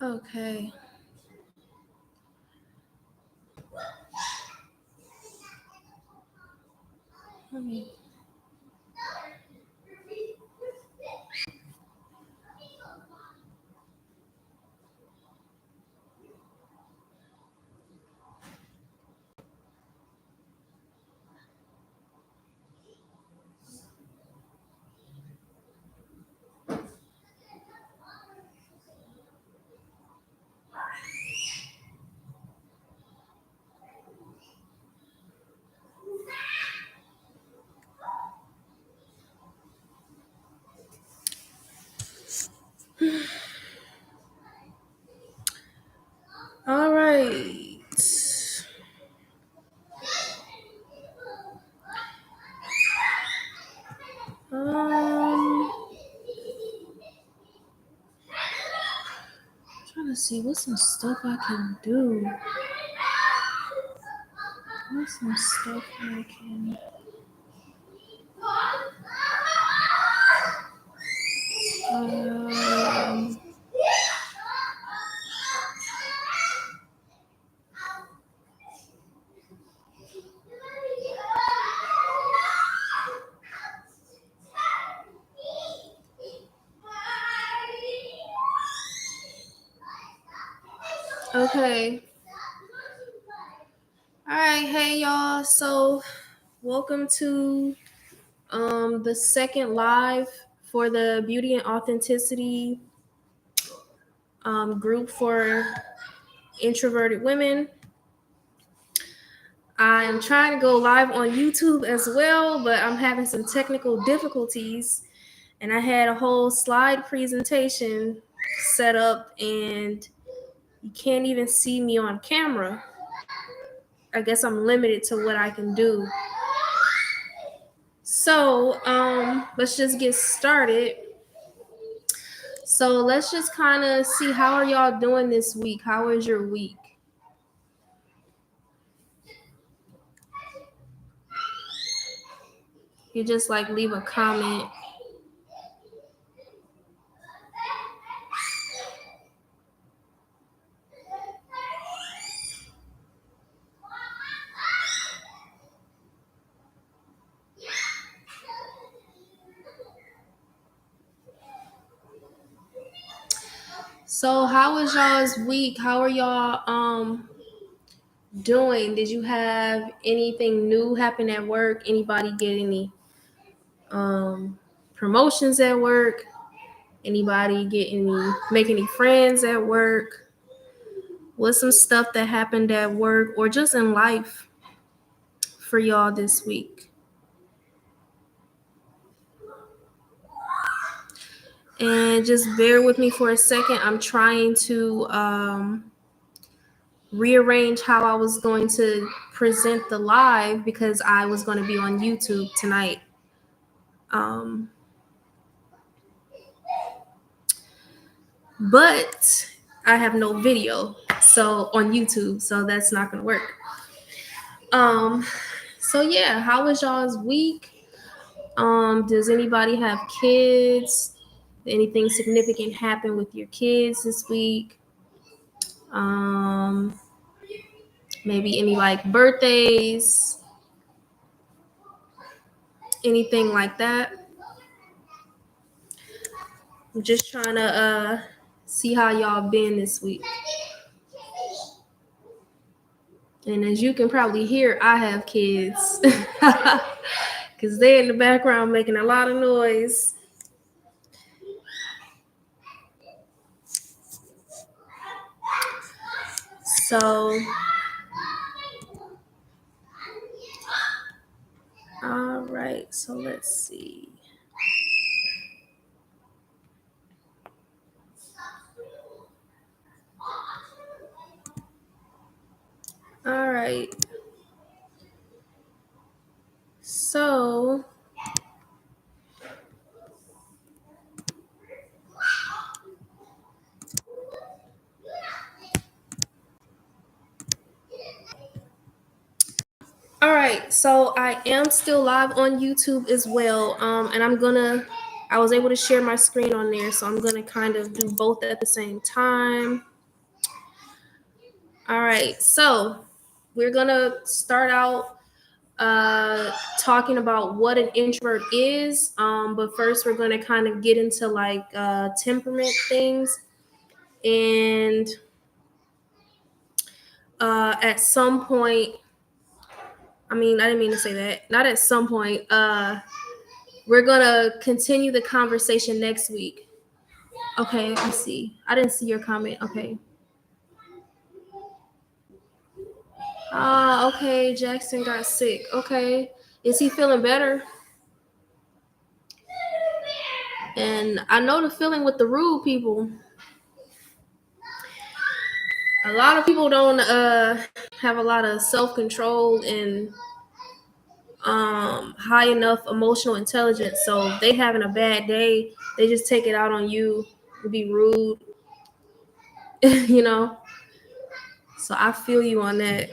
Okay. Let me. All right. Trying to see what's some stuff I can do. What's some stuff I can. Um, okay. All right, hey y'all. So, welcome to the second live for the Beauty and Authenticity group for introverted women. I am trying to go live on YouTube as well, but I'm having some technical difficulties. And I had a whole slide presentation set up, and you can't even see me on camera. I guess I'm limited to what I can do. So let's just get started. So let's just kind of see, how are y'all doing this week? How is your week? You just like leave a comment. So how was y'all's week? How are y'all doing? Did you have anything new happen at work? Anybody get any promotions at work? Anybody make any friends at work? What's some stuff that happened at work or just in life for y'all this week? And just bear with me for a second. I'm trying to rearrange how I was going to present the live because I was going to be on YouTube tonight. But I have no video on YouTube, so that's not going to work. So yeah, how was y'all's week? Does anybody have kids? Anything significant happen with your kids this week? Maybe any like birthdays, anything like that. I'm just trying to see how y'all been this week. And as you can probably hear, I have kids because they're in the background making a lot of noise. So, all right, so let's see. All right. So, all right, so I am still live on YouTube as well, and I was able to share my screen on there, so I'm gonna kind of do both at the same time. All right, so we're gonna start out talking about what an introvert is. But first, we're gonna kind of get into like temperament things, and at some point, I mean, I didn't mean to say that. Not at some point. We're gonna continue the conversation next week. Okay, I see. I didn't see your comment. Okay. Okay. Jackson got sick. Okay. Is he feeling better? And I know the feeling with the rude people. A lot of people don't have a lot of self control and high enough emotional intelligence. So if they having a bad day, they just take it out on you and be rude, you know. So I feel you on that.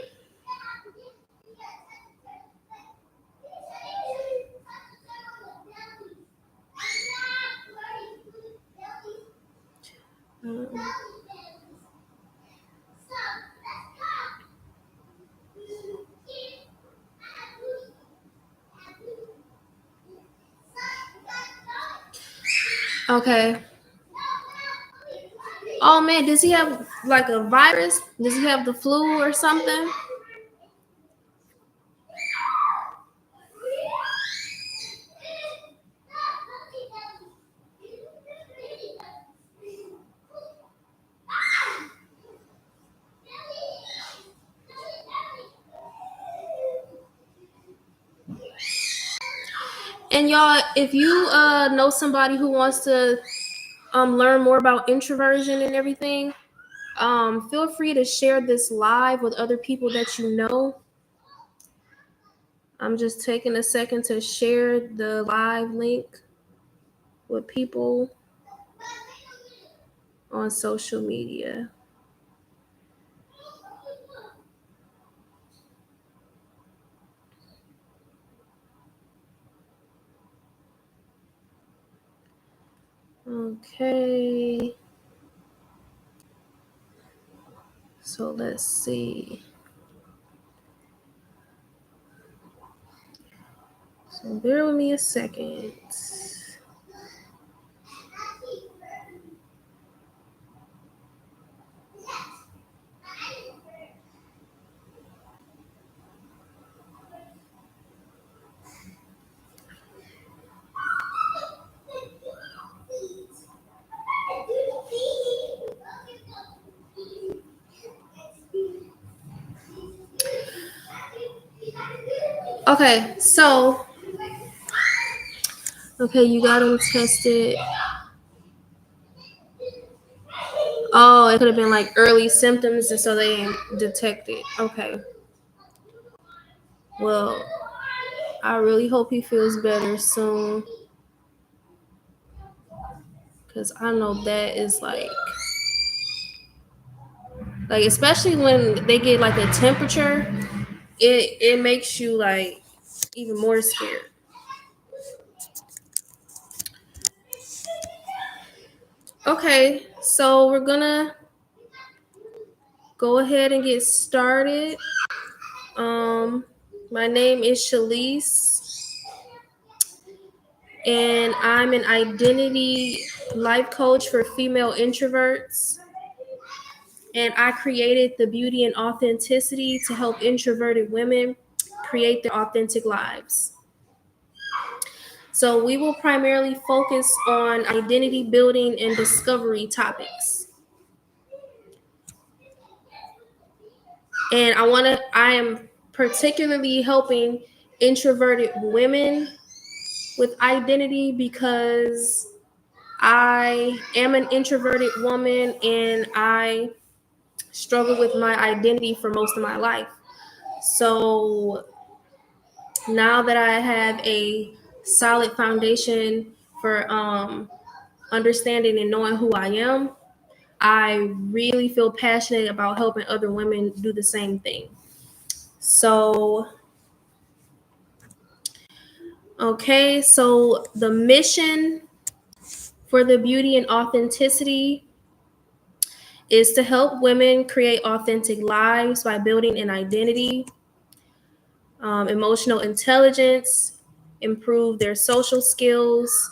Um, okay. Oh man, does he have like a virus? Does he have the flu or something? And y'all, if you know somebody who wants to learn more about introversion and everything, feel free to share this live with other people that you know. I'm just taking a second to share the live link with people on social media. Okay. So let's see. So bear with me a second. Okay, so okay, you got them tested. Oh, it could have been like early symptoms, and so they didn't detect it. Okay. Well, I really hope he feels better soon, because I know that is like especially when they get like a temperature, it makes you like even more scared. Okay, so we're gonna go ahead and get started. Um, my name is Shalise, and I'm an identity life coach for female introverts. And I created the Beauty and Authenticity to help introverted women create their authentic lives. So we will primarily focus on identity building and discovery topics. And I am particularly helping introverted women with identity because I am an introverted woman and I struggled with my identity for most of my life. So now that I have a solid foundation for understanding and knowing who I am, I really feel passionate about helping other women do the same thing. So, okay, so the mission for the Beauty and Authenticity is to help women create authentic lives by building an identity, emotional intelligence, improve their social skills,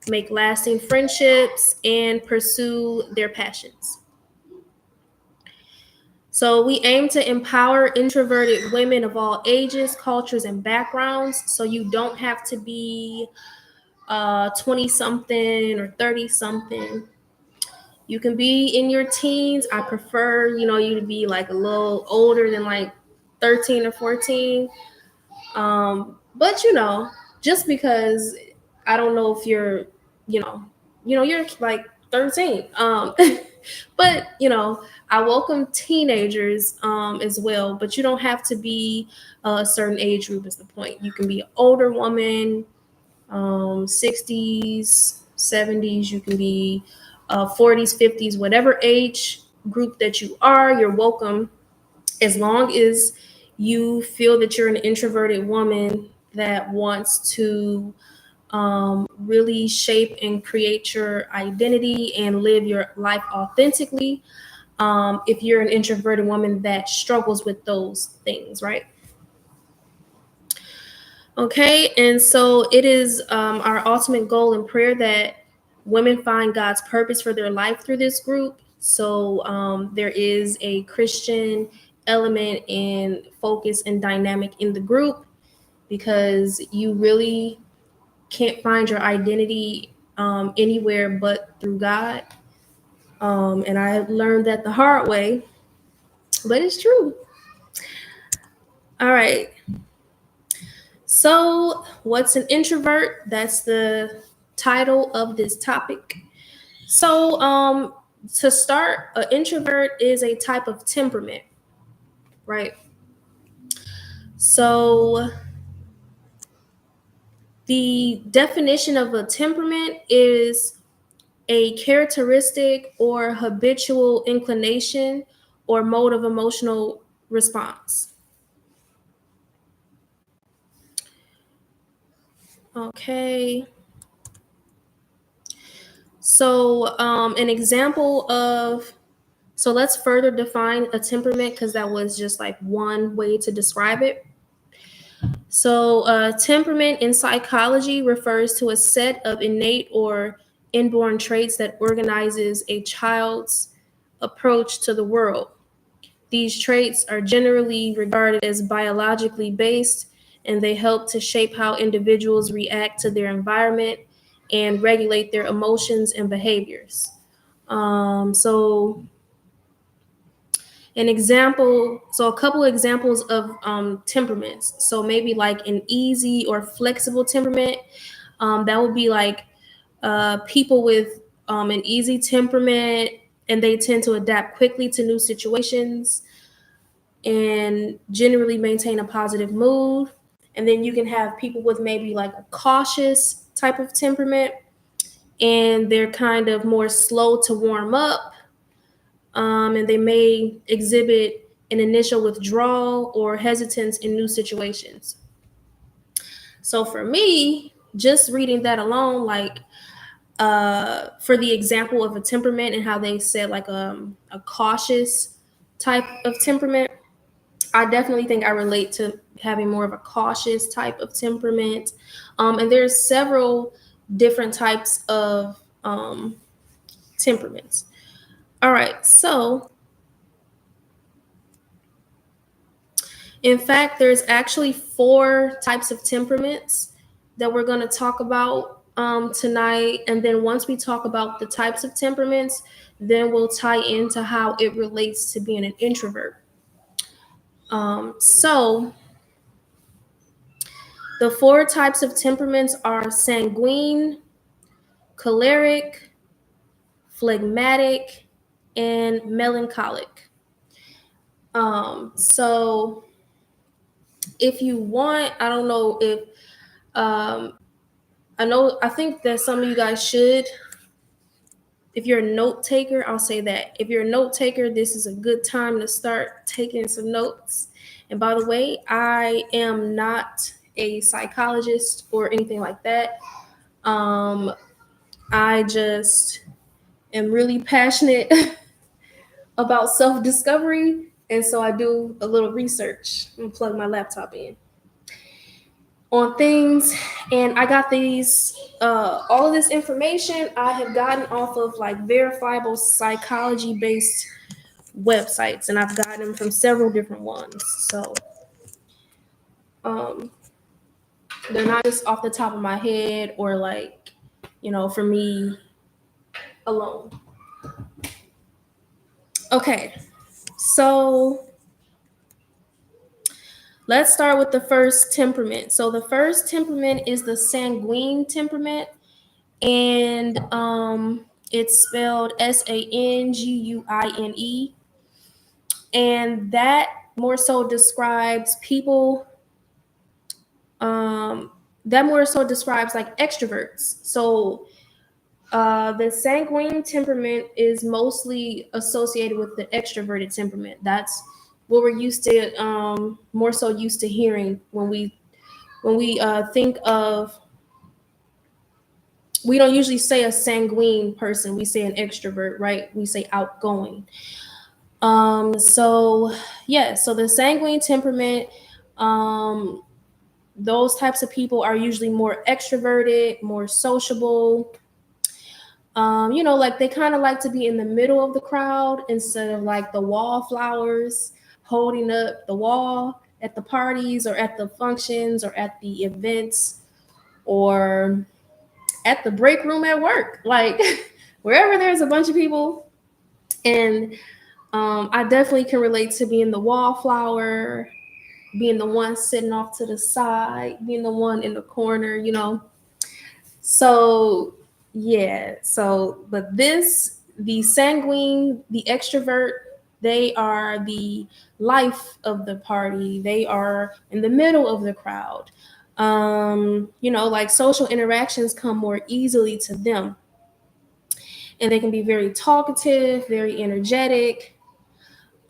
make lasting friendships, and pursue their passions. So we aim to empower introverted women of all ages, cultures, and backgrounds. So you don't have to be 20 something or 30 something. You can be in your teens. I prefer, you to be like a little older than like 13 or 14. But just because I don't know if you're, you're like 13. But I welcome teenagers as well. But you don't have to be a certain age group is the point. You can be an older woman, 60s, 70s. You can be 40s, 50s, whatever age group that you are. You're welcome as long as you feel that you're an introverted woman that wants to really shape and create your identity and live your life authentically. If you're an introverted woman that struggles with those things, right? Okay, and so it is our ultimate goal and prayer that women find God's purpose for their life through this group. So there is a Christian element and focus and dynamic in the group because you really can't find your identity anywhere but through God. And I learned that the hard way, but it's true. All right. So, what's an introvert? That's the title of this topic. So, to start, an introvert is a type of temperament, right? So, the definition of a temperament is a characteristic or habitual inclination or mode of emotional response. Okay. So, an example of, so let's further define a temperament because that was just like one way to describe it. So, temperament in psychology refers to a set of innate or inborn traits that organizes a child's approach to the world. These traits are generally regarded as biologically based, and they help to shape how individuals react to their environment and regulate their emotions and behaviors. So, a couple examples of temperaments. So, maybe like an easy or flexible temperament, that would be like people with an easy temperament, and they tend to adapt quickly to new situations and generally maintain a positive mood. And then you can have people with maybe like a cautious type of temperament, and they're kind of more slow to warm up, and they may exhibit an initial withdrawal or hesitance in new situations. So for me, just reading that alone, like for the example of a temperament and how they said like a cautious type of temperament, I definitely think I relate to having more of a cautious type of temperament. And there's several different types of temperaments. All right, so in fact, there's actually 4 types of temperaments that we're going to talk about tonight. And then once we talk about the types of temperaments, then we'll tie into how it relates to being an introvert. So the 4 types of temperaments are sanguine, choleric, phlegmatic, and melancholic. So if you want, I don't know if I think that some of you guys should. If you're a note taker, I'll say that. If you're a note taker, this is a good time to start taking some notes. And by the way, I am not a psychologist or anything like that. I just am really passionate about self discovery. And so I do a little research and plug my laptop in on things. And I got these, all of this information I have gotten off of like verifiable psychology based websites, and I've gotten them from several different ones. So um, they're not just off the top of my head or like, for me alone. Okay, so let's start with the first temperament. So the first temperament is the sanguine temperament, and it's spelled Sanguine, and that more so describes people. Um, that more so describes like extroverts. So the sanguine temperament is mostly associated with the extroverted temperament. That's what we're used to, more so used to hearing when we think of. We don't usually say a sanguine person. We say an extrovert, right? We say outgoing. So yeah, so the sanguine temperament, um, those types of people are usually more extroverted, more sociable. Like they kind of like to be in the middle of the crowd instead of like the wallflowers holding up the wall at the parties or at the functions or at the events or at the break room at work. Like wherever there's a bunch of people. And I definitely can relate to being the wallflower, being the one sitting off to the side, being the one in the corner. So yeah, but the sanguine, the extrovert, they are the life of the party. They are in the middle of the crowd. Like social interactions come more easily to them. And they can be very talkative, very energetic.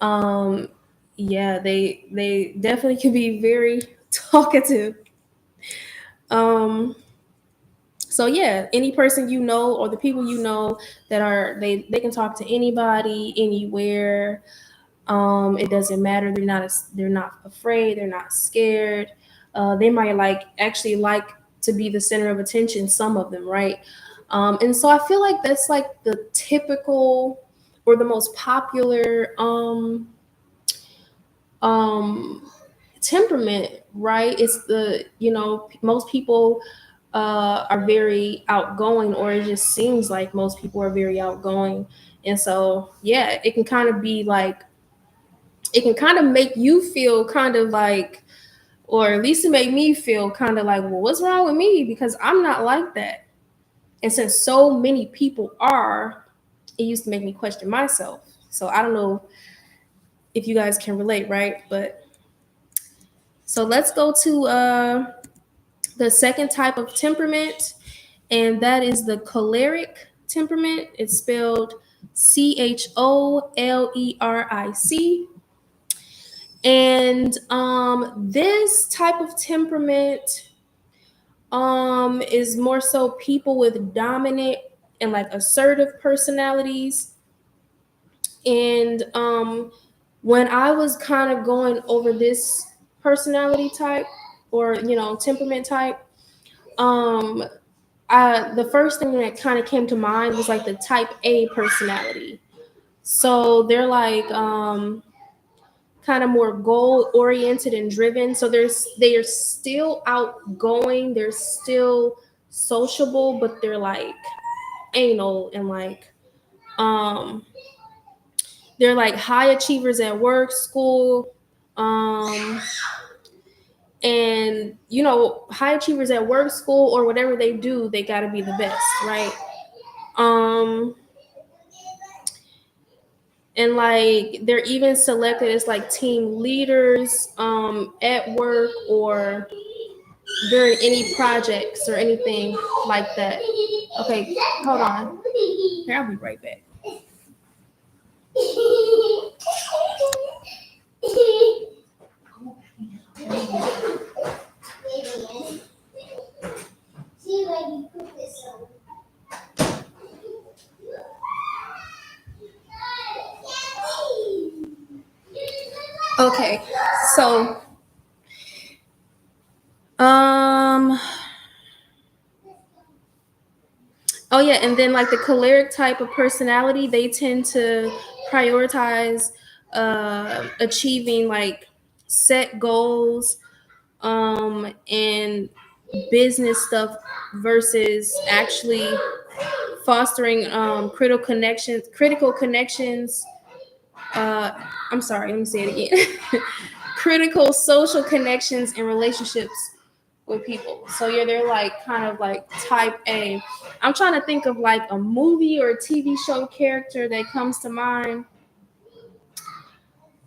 Um, yeah, they definitely can be very talkative. Um, so yeah, any person or the people that are they can talk to anybody anywhere. It doesn't matter. They're not afraid. They're not scared. They might actually like to be the center of attention. Some of them, right? And so I feel like that's like the typical or the most popular um, temperament, right? It's most people are very outgoing, or it just seems like most people are very outgoing. And so, yeah, it can kind of make you feel kind of like, or at least it made me feel kind of like, well, what's wrong with me? Because I'm not like that. And since so many people are, it used to make me question myself. So I don't know if you guys can relate, right? But so let's go to the second type of temperament, and that is the choleric temperament. It's spelled Choleric. And this type of temperament is more so people with dominant and like assertive personalities. And when I was kind of going over this personality type or temperament type, um the first thing that kind of came to mind was like the type A personality. So they're like kind of more goal oriented and driven. So they are still outgoing, they're still sociable, but they're like anal and like um they're like high achievers at work, school, um and high achievers at work, school, or whatever they do, they got to be the best, right? um and like they're even selected as like team leaders at work or during any projects or anything like that. Okay, hold on. Here, I'll be right back. Okay, so um oh yeah, and then like the choleric type of personality, they tend to prioritize achieving like set goals and business stuff versus actually fostering critical connections. uh I'm sorry, let me say it again. Critical social connections and relationships with people. So yeah, they're like kind of like type A. I'm trying to think of like a movie or a TV show character that comes to mind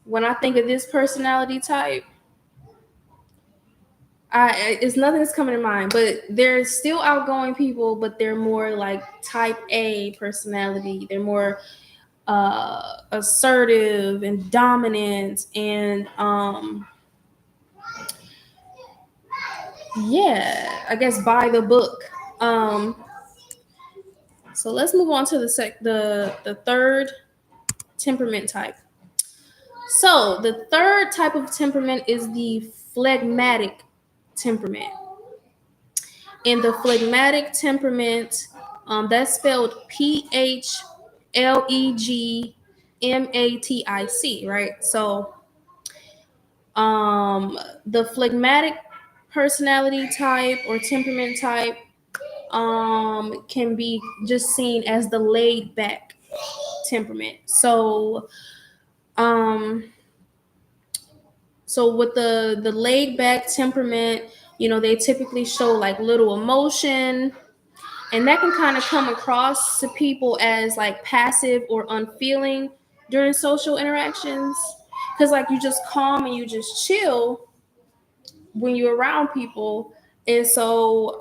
when I think of this personality type. It's nothing that's coming to mind, but they're still outgoing people, but they're more like type A personality. They're more assertive and dominant, and yeah, I guess by the book. Um, so let's move on to the third temperament type. So the third type of temperament is the phlegmatic temperament. And the phlegmatic temperament, that's spelled PHLEGMATIC, right? So the phlegmatic personality type or temperament type can be just seen as the laid back temperament. Um, so with the laid back temperament, they typically show like little emotion, and that can kind of come across to people as like passive or unfeeling during social interactions, because like you just calm and you just chill when you're around people. And so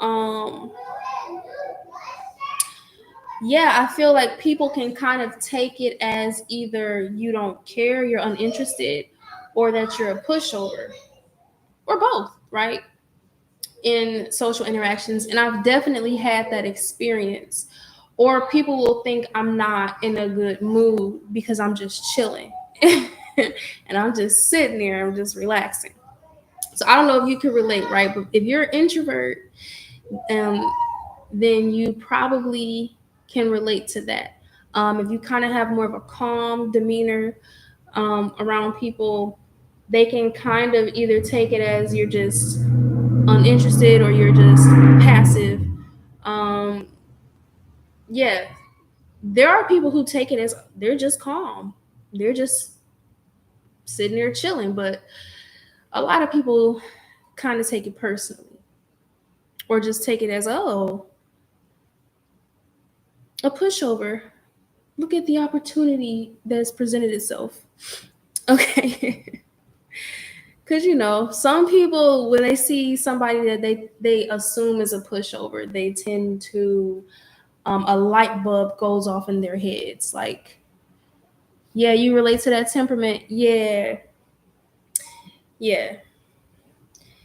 yeah, I feel like people can kind of take it as either you don't care, you're uninterested, or that you're a pushover, or both, right? In social interactions. And I've definitely had that experience. Or people will think I'm not in a good mood because I'm just chilling. And I'm just sitting there, I'm just relaxing. So I don't know if you can relate, right? But if you're an introvert, um, then you probably can relate to that. If you kind of have more of a calm demeanor around people, they can kind of either take it as you're just uninterested or you're just passive. Um, yeah, there are people who take it as they're just calm, they're just sitting there chilling, but a lot of people kind of take it personally or just take it as, oh, a pushover. Look at the opportunity that's presented itself. Okay. Because some people, when they see somebody that they assume is a pushover, they tend to a light bulb goes off in their heads. Like, yeah, you relate to that temperament. Yeah, yeah.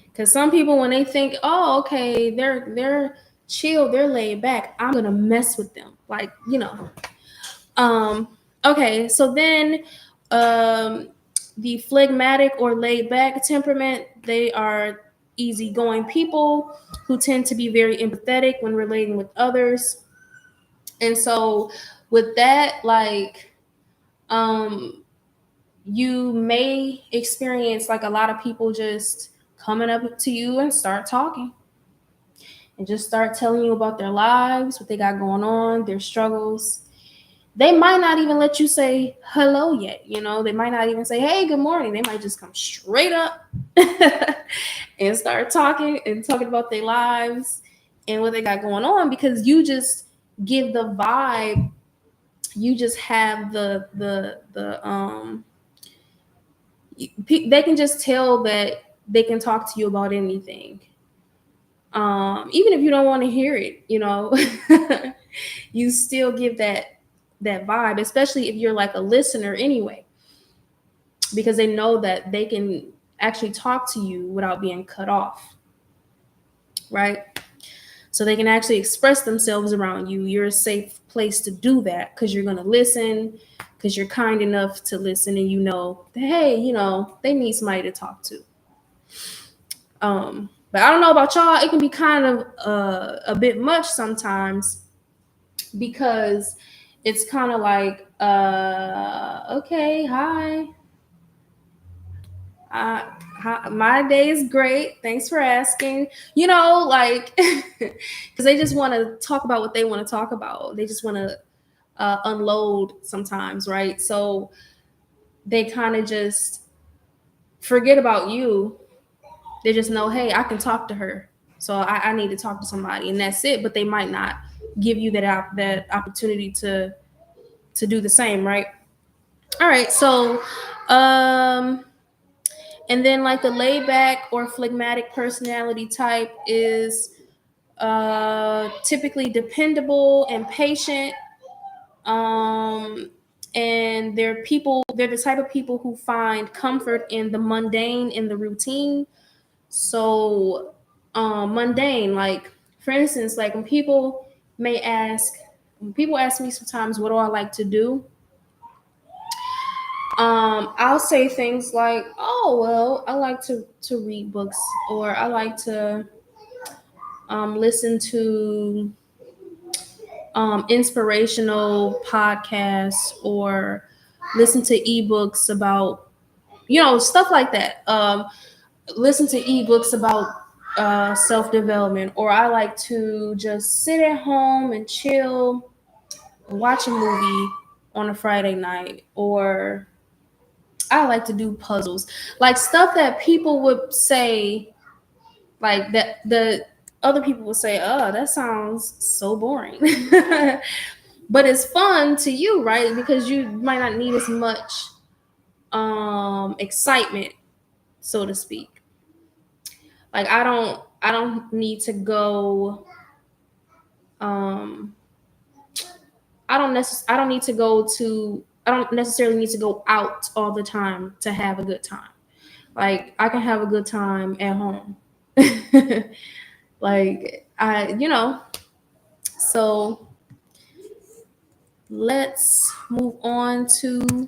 Because some people, when they think, oh, okay, they're chill, they're laid back, I'm gonna mess with them. Like, Um, okay, so then the phlegmatic or laid back temperament, they are easygoing people who tend to be very empathetic when relating with others. And so with that, like, um, you may experience like a lot of people just coming up to you and start talking and just start telling you about their lives, what they got going on, their struggles. They might not even let you say hello yet. They might not even say, hey, good morning. They might just come straight up and start talking about their lives and what they got going on, because you just give the vibe. You just have they can just tell that they can talk to you about anything. Even if you don't want to hear it, you still give that vibe, especially if you're like a listener anyway, because they know that they can actually talk to you without being cut off, right? So they can actually express themselves around you. You're a safe place to do that because you're going to listen, because you're kind enough to listen and you know that, hey, you know, they need somebody to talk to. But I don't know about y'all, it can be kind of a bit much sometimes, because it's kind of like, okay, hi. My day is great. Thanks for asking. You know, like, because they just want to talk about what they want to talk about. They just want to unload sometimes, right? So they kind of just forget about you. They just know, hey, I can talk to her, so I need to talk to somebody, and that's it. But they might not give you that opportunity to do the same, right? All right, so and then like the laid back or phlegmatic personality type is typically dependable and patient. And they're the type of people who find comfort in the mundane, in the routine. So mundane, like for instance, like when people ask me sometimes what do I like to do, I'll say things like, oh well, I like to read books, or I like to listen to inspirational podcasts, or listen to ebooks about, you know, stuff like that. Listen to ebooks about self development, or I like to just sit at home and chill, watch a movie on a Friday night, or I like to do puzzles, like stuff that people would say, like that the other people would say, oh, that sounds so boring. But it's fun to you, right? Because you might not need as much excitement, so to speak. Like I don't need to go um I don't need to go to I don't necessarily need to go out all the time to have a good time. Like I can have a good time at home. Like so let's move on to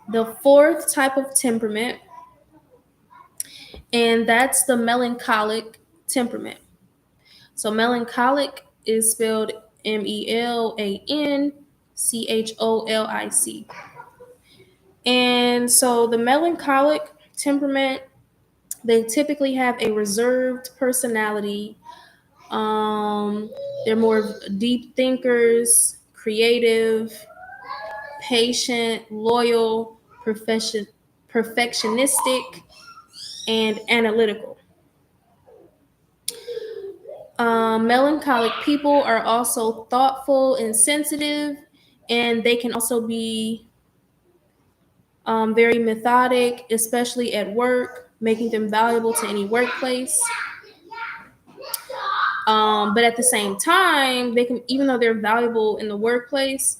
the fourth type of temperament, and that's the melancholic temperament. So melancholic is spelled Melancholic. And so the melancholic temperament, they typically have a reserved personality. Um, they're more deep thinkers, creative, patient, loyal, perfectionistic, and analytical. Melancholic people are also thoughtful and sensitive, and they can also be very methodic, especially at work, making them valuable to any workplace. But at the same time, they can, even though they're valuable in the workplace,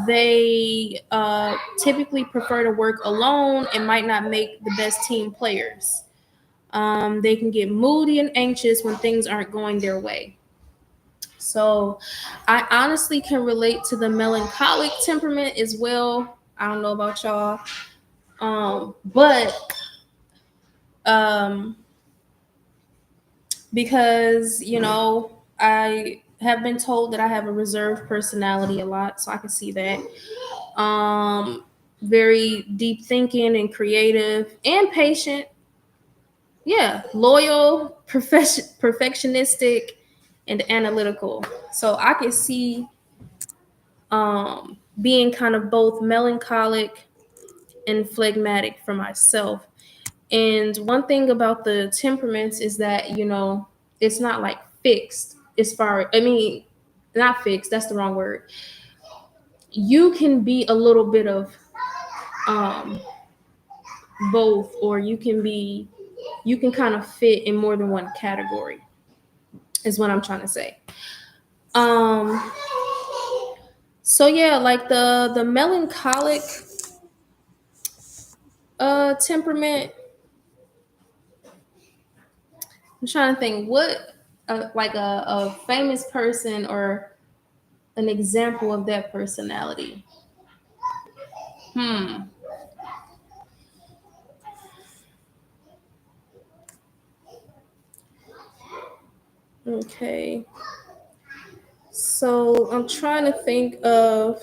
they typically prefer to work alone and might not make the best team players. They can get moody and anxious when things aren't going their way. So I honestly can relate to the melancholic temperament as well. I don't know about y'all. But um, because, you know, I have been told that I have a reserved personality a lot, so I can see that. Very deep thinking and creative and patient. Yeah, loyal, perfectionistic, and analytical. So I can see being kind of both melancholic and phlegmatic for myself. And one thing about the temperaments is that, you know, it's not like fixed as far, I mean, not fixed, that's the wrong word. You can be a little bit of um, both, or you can kind of fit in more than one category, is what I'm trying to say. Um, so yeah, like the melancholic temperament, I'm trying to think what like a famous person or an example of that personality. Hmm. Okay. So I'm trying to think of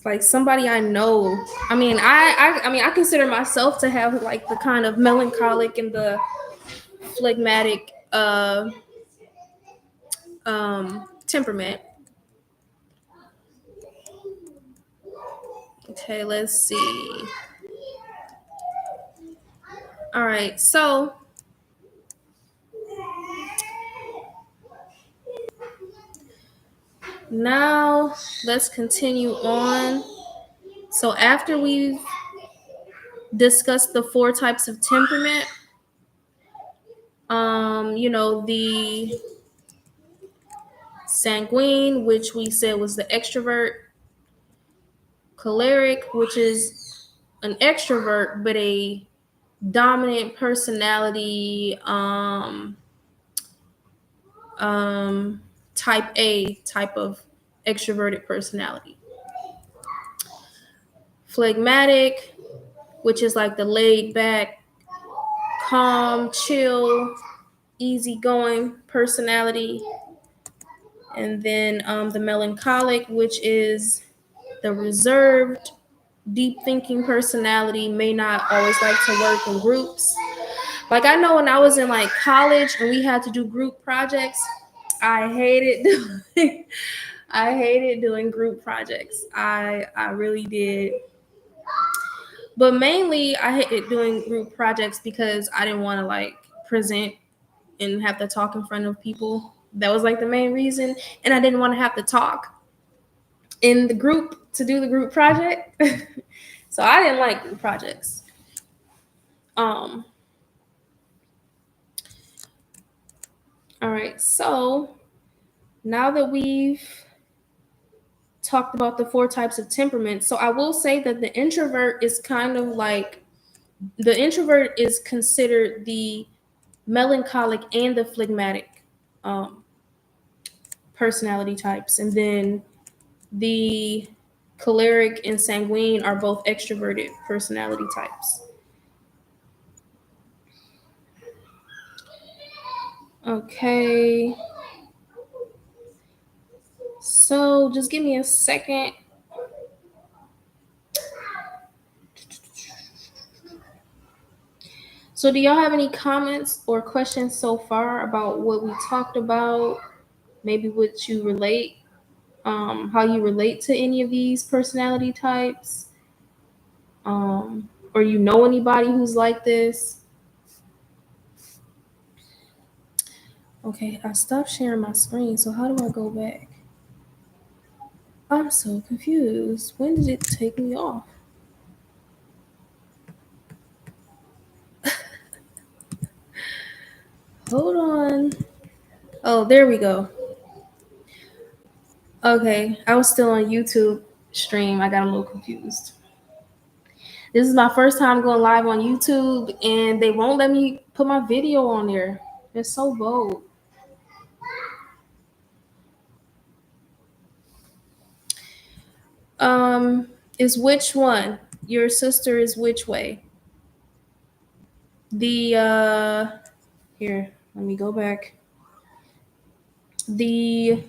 like somebody I know. I mean, I consider myself to have like the kind of melancholic and the phlegmatic temperament. Okay, let's see. All right, so now let's continue on. So after we've discussed the four types of temperament, the sanguine, which we said was the extrovert, choleric, which is an extrovert but a dominant personality, um, type A type of extroverted personality. Phlegmatic, which is like the laid back, calm, chill, easygoing personality. And then the melancholic, which is the reserved, deep thinking personality, may not always like to work in groups. Like I know when I was in like college and we had to do group projects, I hated doing I hated doing group projects. I really did. But mainly I hated doing group projects because I didn't want to like present and have to talk in front of people. That was like the main reason. And I didn't want to have to talk in the group to do the group project. So I didn't like group projects. Um all right. So now that we've talked about the four types of temperament, so I will say that the introvert is kind of like the introvert is considered the melancholic and the phlegmatic um, personality types, and then the choleric and sanguine are both extroverted personality types. Okay, so just give me a second. So, do y'all have any comments or questions so far about what we talked about? Maybe what you relate, how you relate to any of these personality types, or you know anybody who's like this? Okay, I stopped sharing my screen, so how do I go back? I'm so confused. When did it take me off? Hold on. Oh, there we go. Okay, I was still on YouTube stream. I got a little confused. This is my first time going live on YouTube, and they won't let me put my video on there. They're so bold. Is which one? Your sister is which way? The here, let me go back. The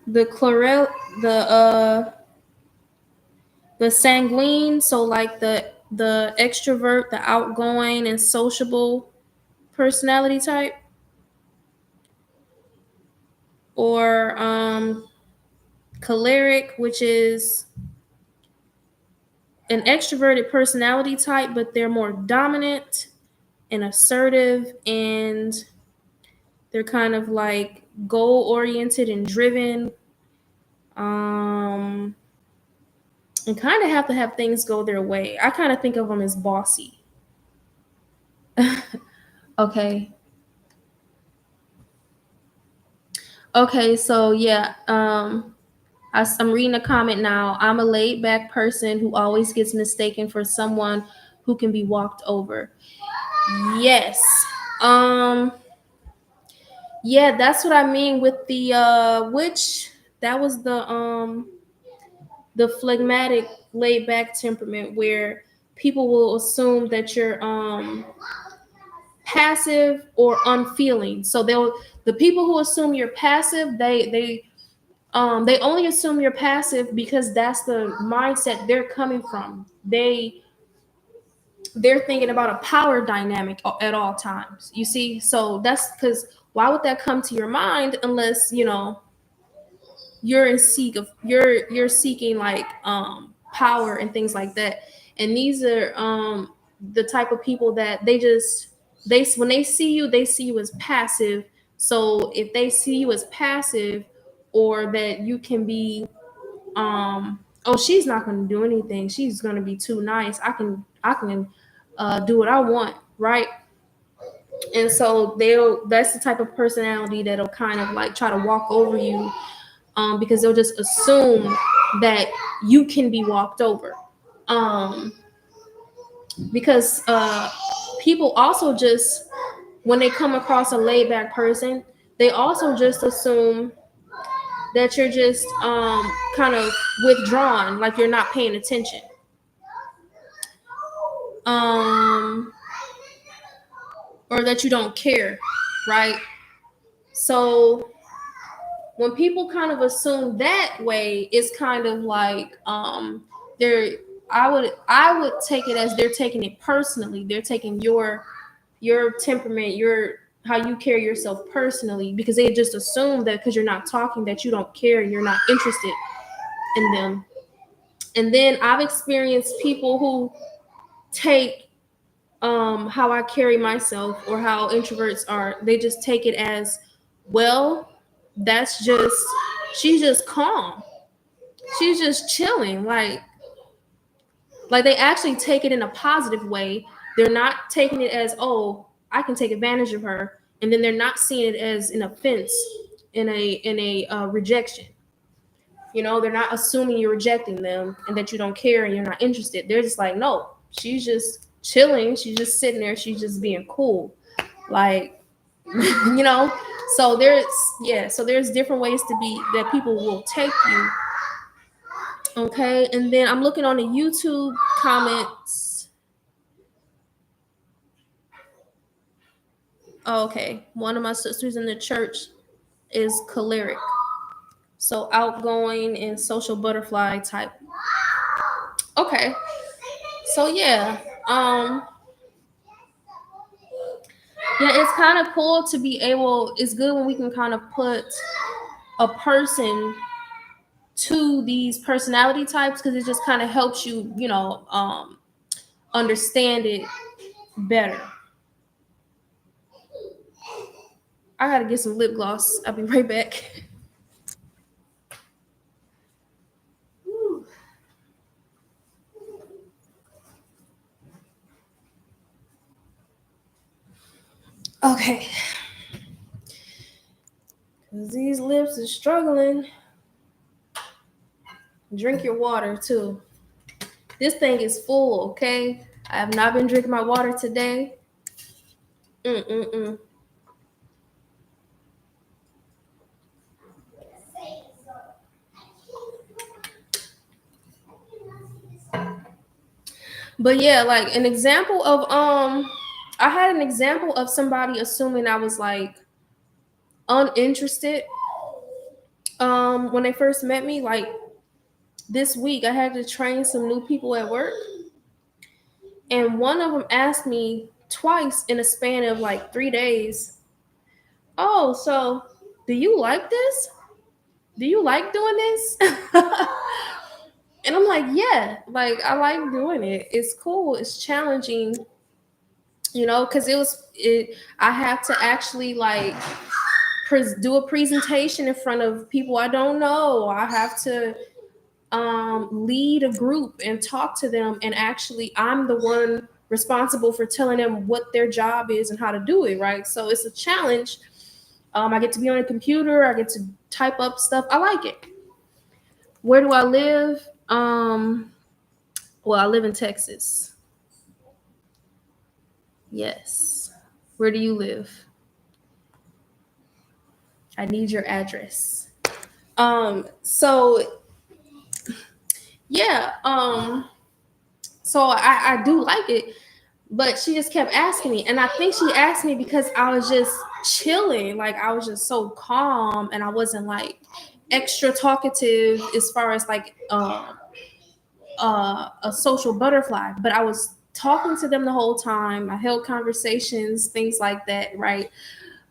the chlorel the sanguine, so like the extrovert, the outgoing and sociable personality type, or choleric, which is an extroverted personality type, but they're more dominant and assertive, and they're kind of like goal oriented and driven, um, and kind of have to have things go their way. I kind of think of them as bossy. Okay. Okay, so yeah, I'm reading a comment now. I'm a laid back person who always gets mistaken for someone who can be walked over. Yes. Um, yeah, that's what I mean with the which That was the phlegmatic, laid back temperament where people will assume that you're passive or unfeeling. So the people who assume you're passive, they only assume you're passive because that's the mindset they're coming from. They're thinking about a power dynamic at all times. You see, so that's because why would that come to your mind unless you're seeking like power and things like that. And these are the type of people that they when they see you as passive. So if they see you as passive, or that you can be oh, she's not going to do anything, she's going to be too nice, I can do what I want, right? And so that's the type of personality that'll kind of like try to walk over you, because they'll just assume that you can be walked over. Um, because people also just, when they come across a laid back person, they also just assume that you're just kind of withdrawn, like you're not paying attention. Um, or that you don't care, right? So when people kind of assume that way, it's kind of like they're I would take it as they're taking it personally. They're taking your temperament, your how you carry yourself personally, because they just assume that because you're not talking that you don't care and you're not interested in them. And then I've experienced people who take how I carry myself or how introverts are, they just take it as, well, that's just, she's just calm. She's just chilling. Like they actually take it in a positive way. They're not taking it as, oh, I can take advantage of her. And then they're not seeing it as an offense, in a rejection. They're not assuming you're rejecting them and that you don't care and you're not interested. They're just like, no, she's just chilling. She's just sitting there. She's just being cool. Like, you know, so there's different ways to be that people will take you. Okay. And then I'm looking on the YouTube comments. Oh, okay. One of my sisters in the church is choleric. So outgoing and social butterfly type. Okay. So yeah. Yeah, it's kind of cool to be able, it's good when we can kind of put a person to these personality types, because it just kind of helps you, understand it better. I gotta get some lip gloss. I'll be right back. Okay. Because these lips are struggling. Drink your water too. This thing is full, okay? I have not been drinking my water today. Mm-mm-mm. But yeah, like an example of I had an example of somebody assuming I was like uninterested when they first met me. Like this week I had to train some new people at work, and one of them asked me twice in a span of like 3 days, oh, so do you like this? Do you like doing this? And I'm like, yeah, like I like doing it. It's cool. It's challenging, because I have to actually like do a presentation in front of people I don't know. I have to lead a group and talk to them, and actually I'm the one responsible for telling them what their job is and how to do it, right? So it's a challenge. I get to be on a computer. I get to type up stuff. I like it. Where do I live? Well, I live in Texas. Yes. Where do you live? I need your address. So yeah, so I do like it, but she just kept asking me, and I think she asked me because I was just chilling, like I was just so calm, and I wasn't like extra talkative as far as like a social butterfly, but I was talking to them the whole time. I held conversations, things like that, right?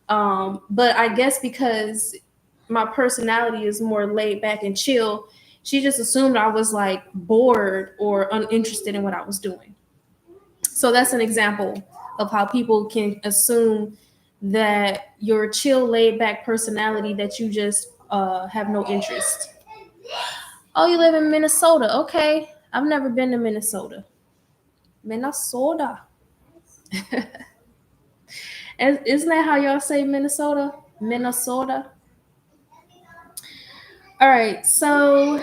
But I guess because my personality is more laid back and chill, she just assumed I was like bored or uninterested in what I was doing. So that's an example of how people can assume that your chill, laid back personality that you just have no interest. Oh, you live in Minnesota? Okay, I've never been to Minnesota. Minnesota. Isn't that how y'all say Minnesota? Minnesota. All right, so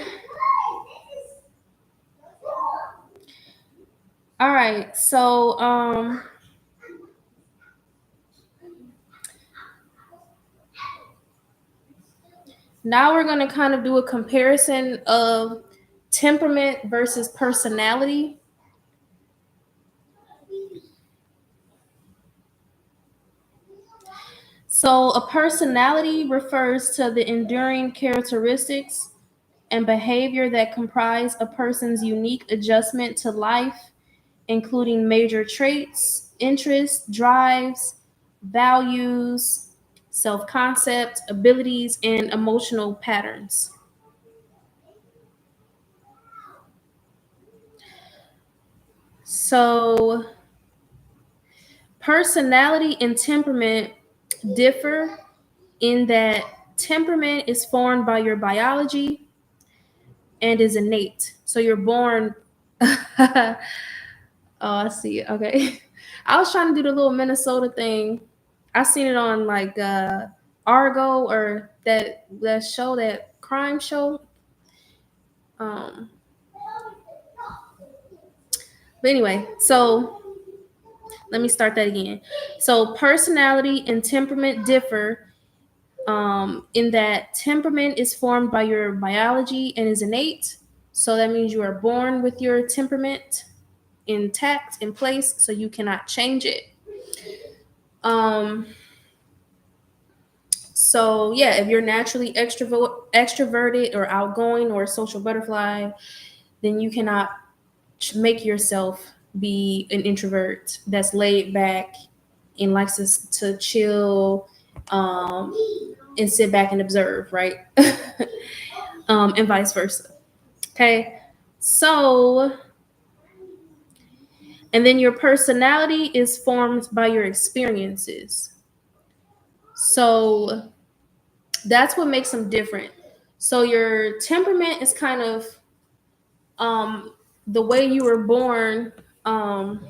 now we're gonna kind of do a comparison of temperament versus personality. So a personality refers to the enduring characteristics and behavior that comprise a person's unique adjustment to life, including major traits, interests, drives, values, self concept, abilities, and emotional patterns. So, personality and temperament differ in that temperament is formed by your biology and is innate. So, you're born. Oh, I see. Okay. I was trying to do the little Minnesota thing. I seen it on like Argo or that show, that crime show. Um, but anyway, so let me start that again. So personality and temperament differ in that temperament is formed by your biology and is innate. So that means you are born with your temperament intact in place, so you cannot change it. Um, so yeah, if you're naturally extroverted or outgoing or a social butterfly, then you cannot make yourself be an introvert that's laid back and likes to chill, um, and sit back and observe, right? And vice versa. Okay. So, and then your personality is formed by your experiences. So that's what makes them different. So your temperament is kind of the way you were born, um,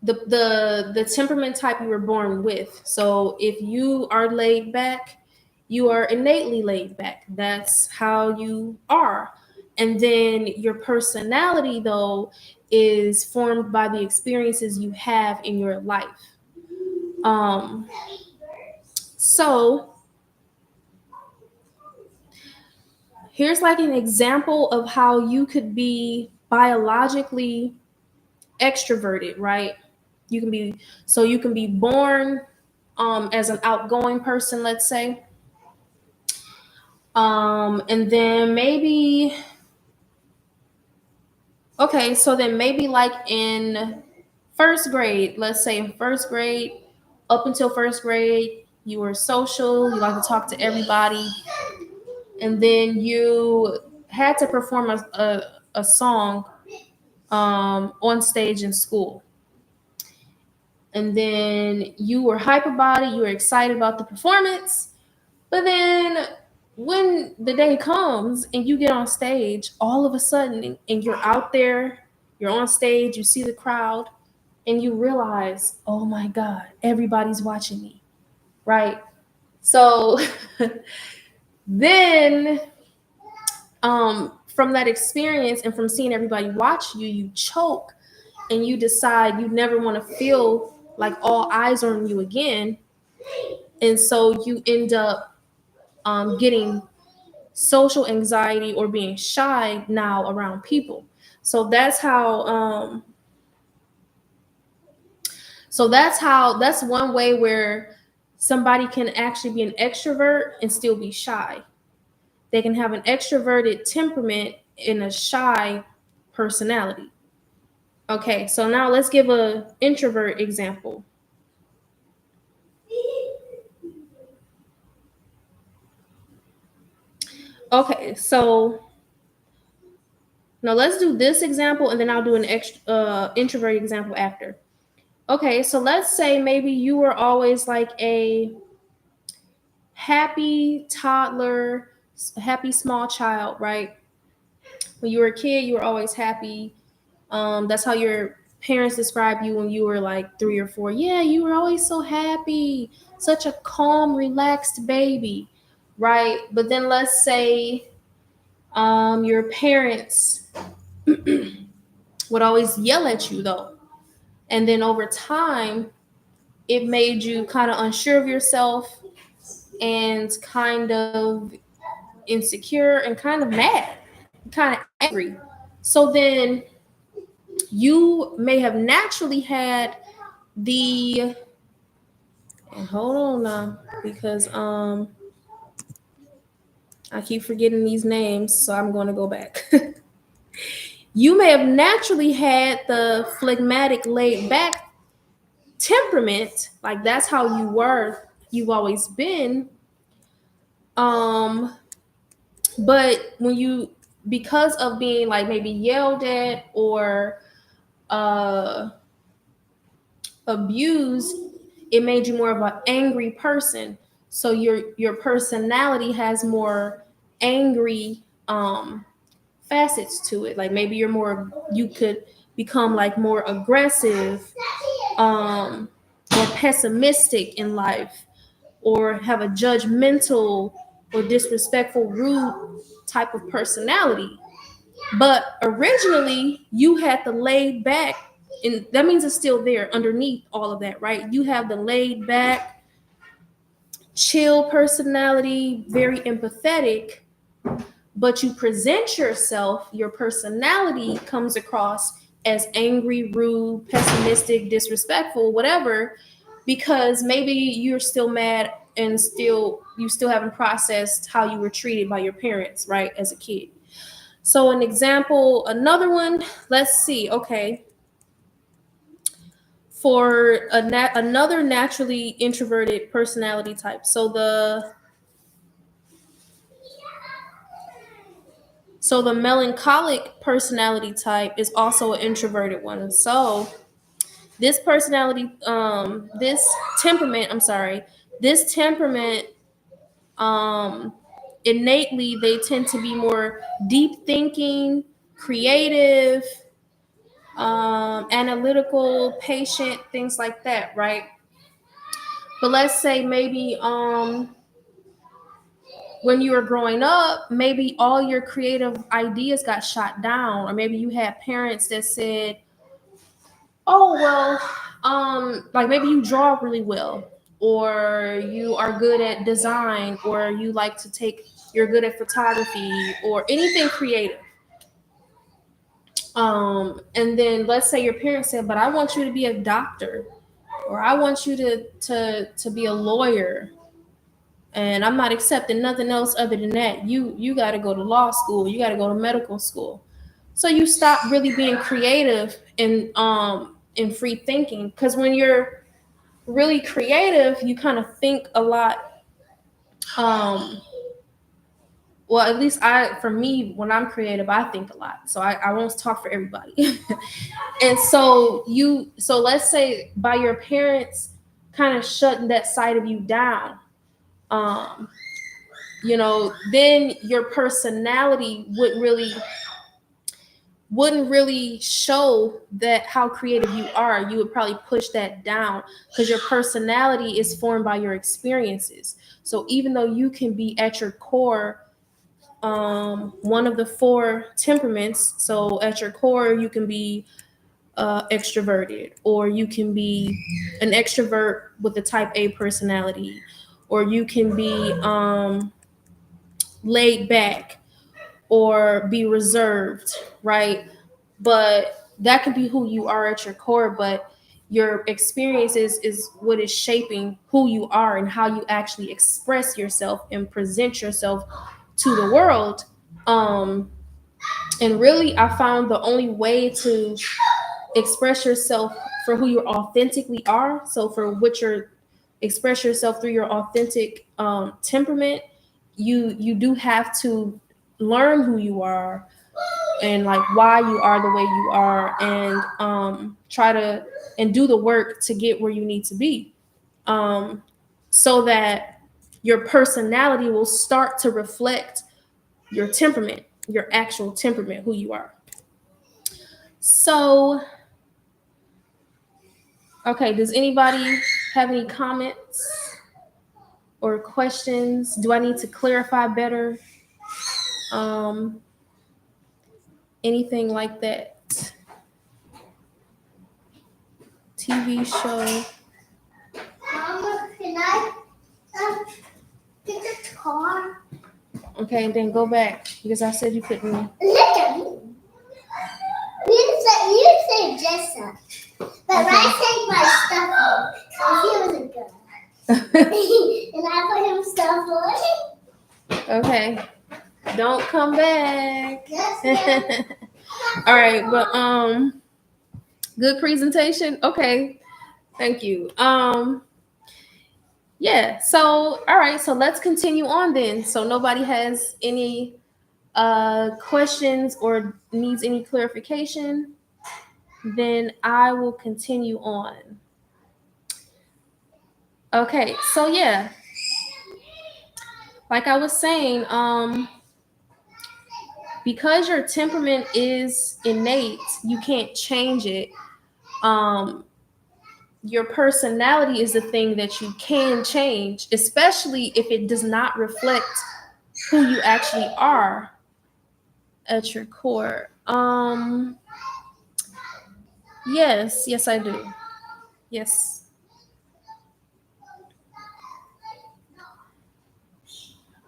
the temperament type you were born with. So if you are laid back, you are innately laid back. That's how you are. And then your personality though is formed by the experiences you have in your life. Um so here's like an example of how you could be biologically extroverted, right? You can be you can be born as an outgoing person, let's say. And then maybe okay, so then maybe like in first grade, let's say in first grade, up until first grade, you were social, you like to talk to everybody, and then you had to perform a song on stage in school. And then you were hype about it, you were excited about the performance, but then when the day comes and you get on stage, all of a sudden, and you're out there, you're on stage, you see the crowd, and you realize, oh my God, everybody's watching me, right? So then from that experience and from seeing everybody watch you, you choke and you decide you never want to feel like all eyes are on you again. And so you end up getting social anxiety or being shy now around people. So that's how that's one way where somebody can actually be an extrovert and still be shy. They can have an extroverted temperament and a shy personality. Okay, so now let's give a introvert example. Okay, so now let's do this example and then I'll do an introvert example after. Okay, so let's say maybe you were always like a happy toddler, happy small child, right? When you were a kid, you were always happy. That's how your parents describe you when you were like 3 or 4. Yeah, you were always so happy, such a calm, relaxed baby, right? But then let's say your parents would always yell at you though. And then over time, it made you kind of unsure of yourself and kind of insecure and kind of mad, kind of angry. So then you may have naturally had the and hold on now because I keep forgetting these names, so I'm going to go back. You may have naturally had the phlegmatic, laid back temperament, like that's how you were, you've always been. Um, but when you, because of being like maybe yelled at or uh, abused, it made you more of an angry person. So your personality has more angry facets to it. Like maybe you could become like more aggressive, more pessimistic in life, or have a judgmental or disrespectful, rude type of personality. But originally, you had the laid back, and that means it's still there underneath all of that, right? You have the laid back, chill personality, very empathetic, but you present yourself, your personality comes across as angry, rude, pessimistic, disrespectful, whatever, because maybe you're still mad and you still haven't processed how you were treated by your parents, right, as a kid. So an example, another one, let's see, okay. For another naturally introverted personality type. So the melancholic personality type is also an introverted one. So this personality, this temperament, I'm sorry, this temperament, um, innately they tend to be more deep thinking, creative, analytical, patient, things like that, right? But let's say maybe when you were growing up, maybe all your creative ideas got shot down, or maybe you had parents that said, "Oh well, like maybe you draw really well, or you are good at design, or you're good at photography, or anything creative." And then let's say your parents said, "But I want you to be a doctor, or I want you to be a lawyer, and I'm not accepting nothing else other than that. You got to go to law school, you got to go to medical school." So you stop really being creative and free thinking, because when you're really creative, you kind of think a lot. um well, at least for me, when I'm creative, I think a lot, so I won't talk for everybody. And so let's say by your parents kind of shutting that side of you down, um then your personality wouldn't really show that how creative you are. You would probably push that down because your personality is formed by your experiences. So even though you can be at your core one of the four temperaments, so at your core you can be extroverted, or you can be an extrovert with a type A personality, or you can be laid back or be reserved, right? But that could be who you are at your core, but your experiences is what is shaping who you are and how you actually express yourself and present yourself to the world. Um, and really, I found the only way to express yourself for who you authentically are. So for what you're express yourself through your authentic temperament, you do have to learn who you are and like why you are the way you are, and try to and do the work to get where you need to be, so that your personality will start to reflect your temperament, your actual temperament, who you are. So, okay, does anybody have any comments or questions? Do I need to clarify better? Um, Anything like that? TV show. Mama, can I get the car? Okay, and then go back because I said you couldn't. Look at me. You say Jessa, but Okay. I take my stuff off because he was a girl. And I put him stuff on. Okay, don't come back. Yes, All right, but good presentation. Okay, thank you. Yeah. So, all right. So let's continue on then. So nobody has any questions or needs any clarification, then I will continue on. Okay. So yeah, like I was saying, because your temperament is innate, you can't change it. Um, your personality is the thing that you can change, especially if it does not reflect who you actually are at your core. Yes, I do. Yes.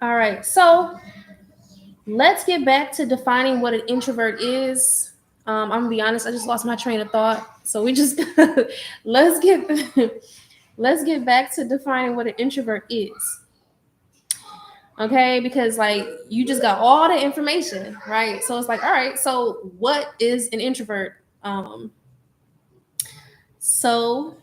All right. So let's get back to defining what an introvert is. I'm gonna be honest. I just lost my train of thought. So we just let's get let's get back to defining what an introvert is. Okay, because like you just got all the information, right? So it's like, all right, so what is an introvert? So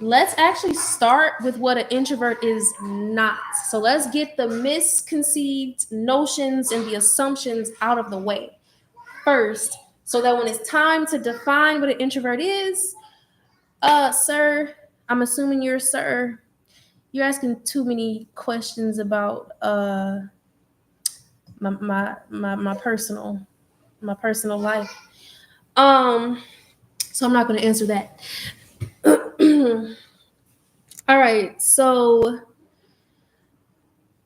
let's actually start with what an introvert is not. So let's get the misconceived notions and the assumptions out of the way first, so that when it's time to define what an introvert is, sir, I'm assuming you're sir, you're asking too many questions about my personal life. So I'm not going to answer that. All right, so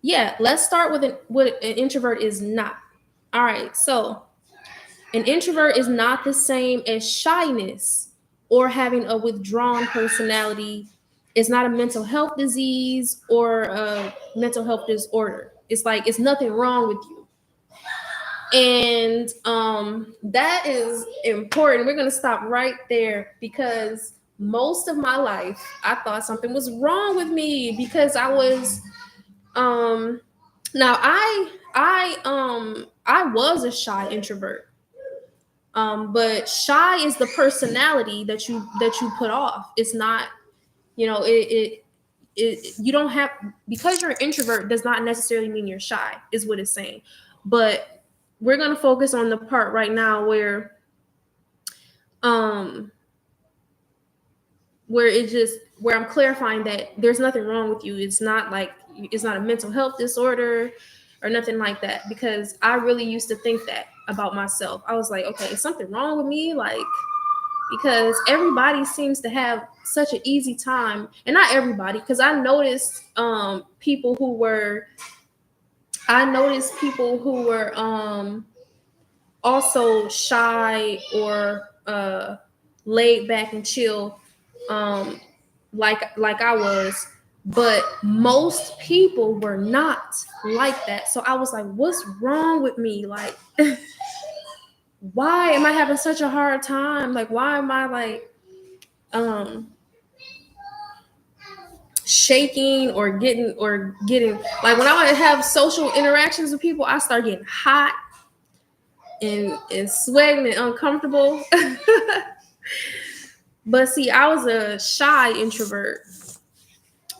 yeah, let's start with what an introvert is not. All right, so an introvert is not the same as shyness or having a withdrawn personality. It's not a mental health disease or a mental health disorder. It's like it's nothing wrong with you. And that is important. We're going to stop right there because most of my life I thought something was wrong with me because I was now I was a shy introvert. But shy is the personality that you put off. It's not, you know, it you don't have, because you're an introvert does not necessarily mean you're shy, is what it's saying. But we're gonna focus on the part right now um where I'm clarifying that there's nothing wrong with you. It's not like it's not a mental health disorder or nothing like that, because I really used to think that about myself. I was like, okay, is something wrong with me? Like, because everybody seems to have such an easy time, and not everybody, because I noticed people who were also shy or laid back and chill, like I was. But most people were not like that. So I was like, what's wrong with me? Like, why am I having such a hard time? Like, why am I like shaking or getting like when I have social interactions with people, I start getting hot and sweating and uncomfortable. But see, I was a shy introvert.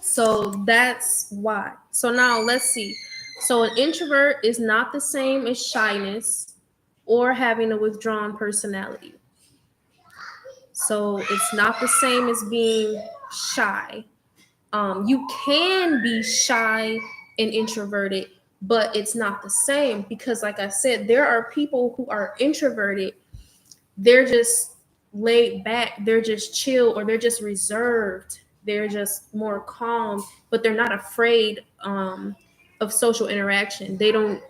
So that's why. So now let's see. So an introvert is not the same as shyness or having a withdrawn personality. So it's not the same as being shy. You can be shy and introverted, but it's not the same because, like I said, there are people who are introverted. They're just laid back, they're just chill, or they're just reserved. They're just more calm, but they're not afraid of social interaction. They don't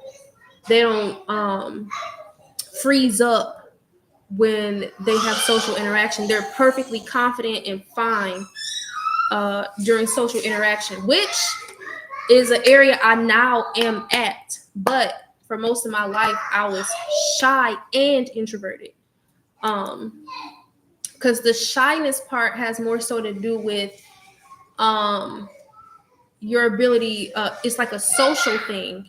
freeze up when they have social interaction. They're perfectly confident and fine during social interaction, which is an area I now am at. But for most of my life, I was shy and introverted. Because the shyness part has more so to do with your ability. It's like a social thing.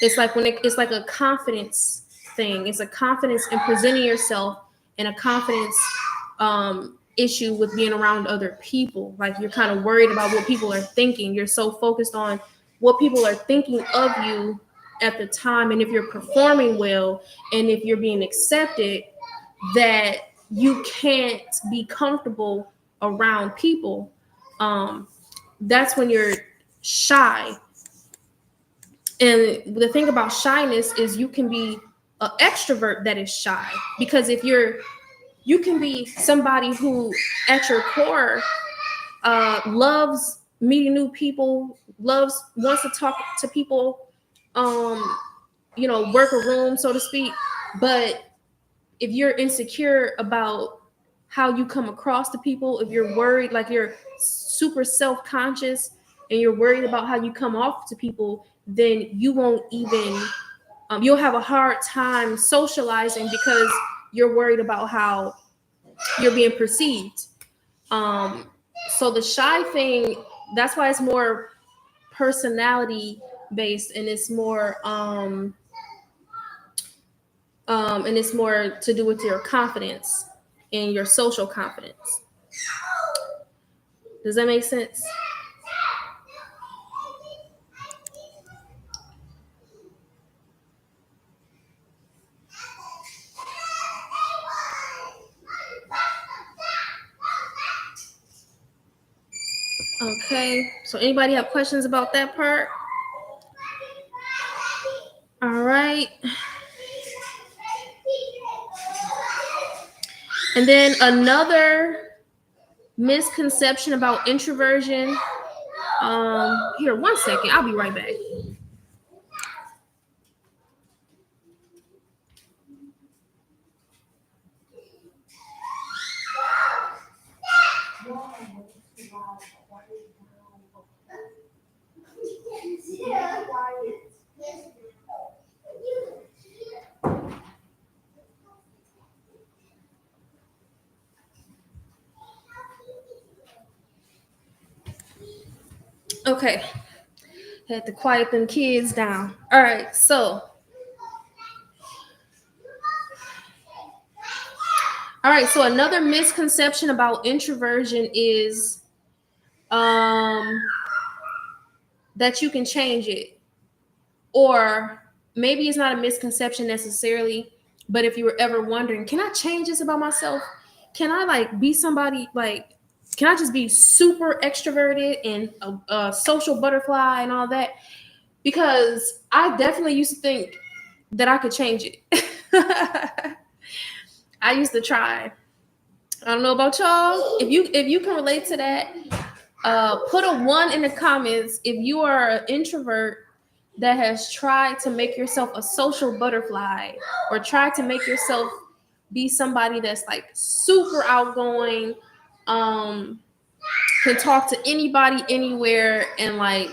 It's like it's like a confidence thing. It's a confidence in presenting yourself and a confidence issue with being around other people. Like you're kind of worried about what people are thinking. You're so focused on what people are thinking of you at the time, and if you're performing well and if you're being accepted, that you can't be comfortable around people. That's when you're shy. And the thing about shyness is you can be an extrovert that is shy, because if you can be somebody who at your core loves meeting new people, wants to talk to people, work a room, so to speak. But if you're insecure about how you come across to people, if you're worried, like you're super self-conscious and you're worried about how you come off to people, then you won't even you'll have a hard time socializing because you're worried about how you're being perceived. So the shy thing, that's why it's more personality based, and it's more and it's more to do with your confidence and your social confidence. Does that make sense? Okay, so anybody have questions about that part? All right. And then another misconception about introversion. Here, 1 second. I'll be right back. Okay. Had to quiet them kids down. All right, so another misconception about introversion is that you can change it. Or maybe it's not a misconception necessarily, but if you were ever wondering, can I change this about myself? Can I like be somebody like, can I just be super extroverted and a social butterfly and all that? Because I definitely used to think that I could change it. I used to try. I don't know about y'all. If you can relate to that, put a 1 in the comments if you are an introvert that has tried to make yourself a social butterfly, or tried to make yourself be somebody that's like super outgoing, can talk to anybody anywhere, and like,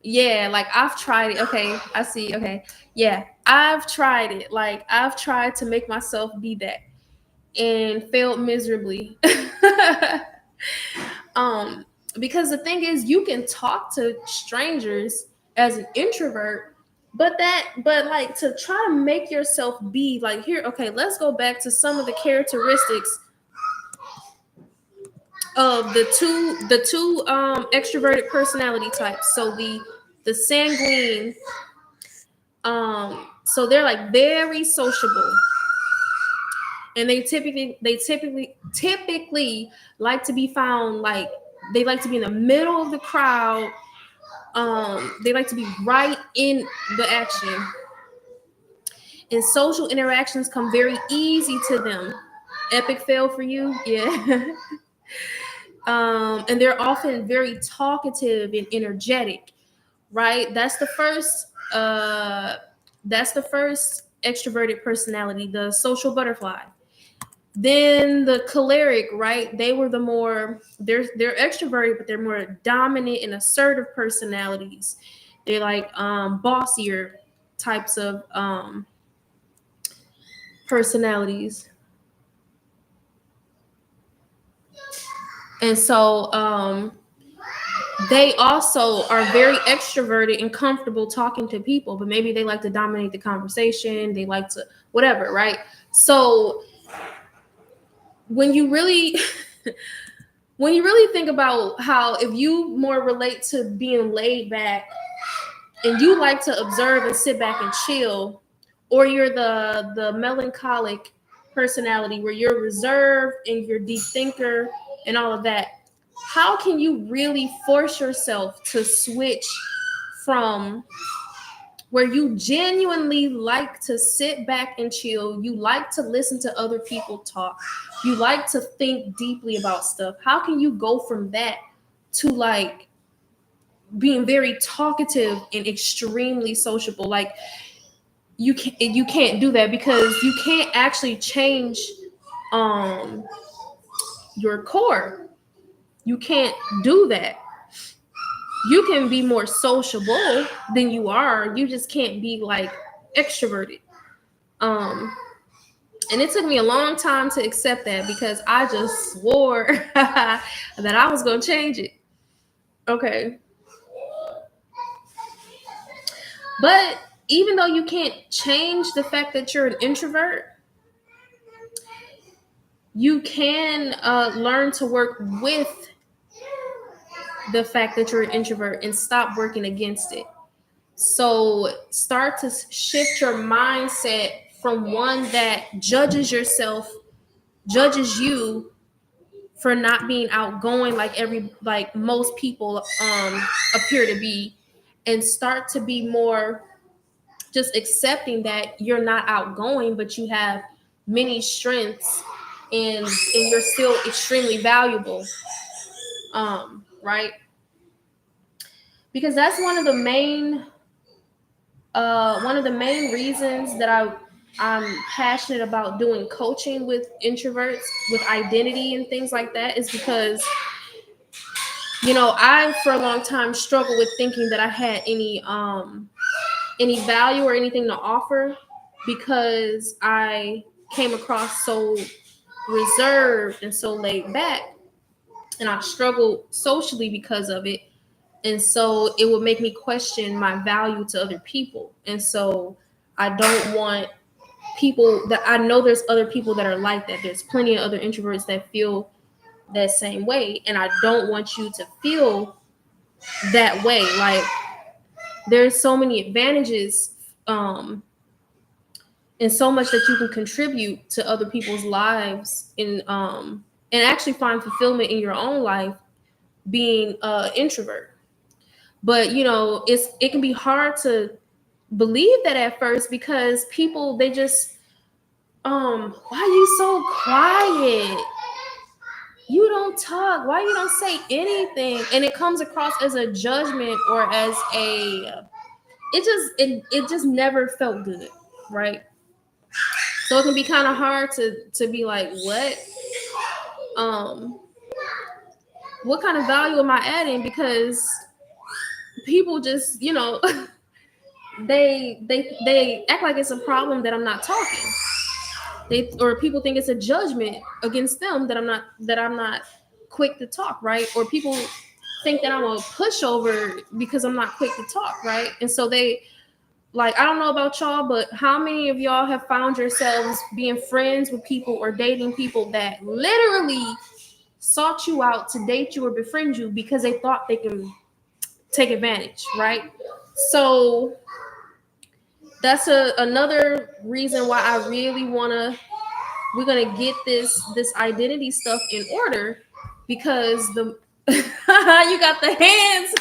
yeah, like I've tried it. Okay, I see. Okay, yeah, I've tried it. Like I've tried to make myself be that and failed miserably. um because the thing is, you can talk to strangers as an introvert, but like to try to make yourself be like, here, okay, let's go back to some of the characteristics of the two extroverted personality types. So the sanguine, so they're like very sociable, and they typically like to be found, like they like to be in the middle of the crowd. They like to be right in the action, and social interactions come very easy to them. Epic fail for you, yeah. And they're often very talkative and energetic, right? That's the first extroverted personality, the social butterfly. Then the choleric, right? They were the more, they're extroverted, but they're more dominant and assertive personalities. They're like bossier types of personalities. And so they also are very extroverted and comfortable talking to people, but maybe they like to dominate the conversation. They like to whatever, right? So when you really when you really think about how, if you more relate to being laid back and you like to observe and sit back and chill, or you're the melancholic personality where you're reserved and you're deep thinker and all of that, how can you really force yourself to switch from where you genuinely like to sit back and chill, you like to listen to other people talk, you like to think deeply about stuff? How can you go from that to like being very talkative and extremely sociable? Like you can't do that, because you can't actually change um your core. You can't do that. You can be more sociable than you are. You just can't be like extroverted. Um, and it took me a long time to accept that, because I just swore that I was gonna change it. Okay, but even though you can't change the fact that you're an introvert, you can learn to work with the fact that you're an introvert and stop working against it. So start to shift your mindset from one that judges you for not being outgoing like most people appear to be, and start to be more just accepting that you're not outgoing, but you have many strengths, and you're still extremely valuable. Right? Because that's one of the main reasons that I'm passionate about doing coaching with introverts with identity and things like that, is because I for a long time struggled with thinking that I had any value or anything to offer, because I came across so reserved and so laid back, and I struggled socially because of it. And so it would make me question my value to other people. And so I don't want people that, I know there's other people that are like that. There's plenty of other introverts that feel that same way. And I don't want you to feel that way. Like, there's so many advantages, and so much that you can contribute to other people's lives, and actually find fulfillment in your own life being introvert. But it can be hard to believe that at first, because people, they just why are you so quiet? You don't talk. Why you don't say anything? And it comes across as a judgment, or as it just never felt good, right? So it can be kind of hard to be like, what? Um what kind of value am I adding? Because people just, they act like it's a problem that I'm not talking. Or people think it's a judgment against them that I'm not quick to talk, right? Or people think that I'm a pushover because I'm not quick to talk, right? And so they, like, I don't know about y'all, but how many of y'all have found yourselves being friends with people or dating people that literally sought you out to date you or befriend you because they thought they can take advantage, right? So that's another reason why I really we're gonna get this identity stuff in order, because the you got the hands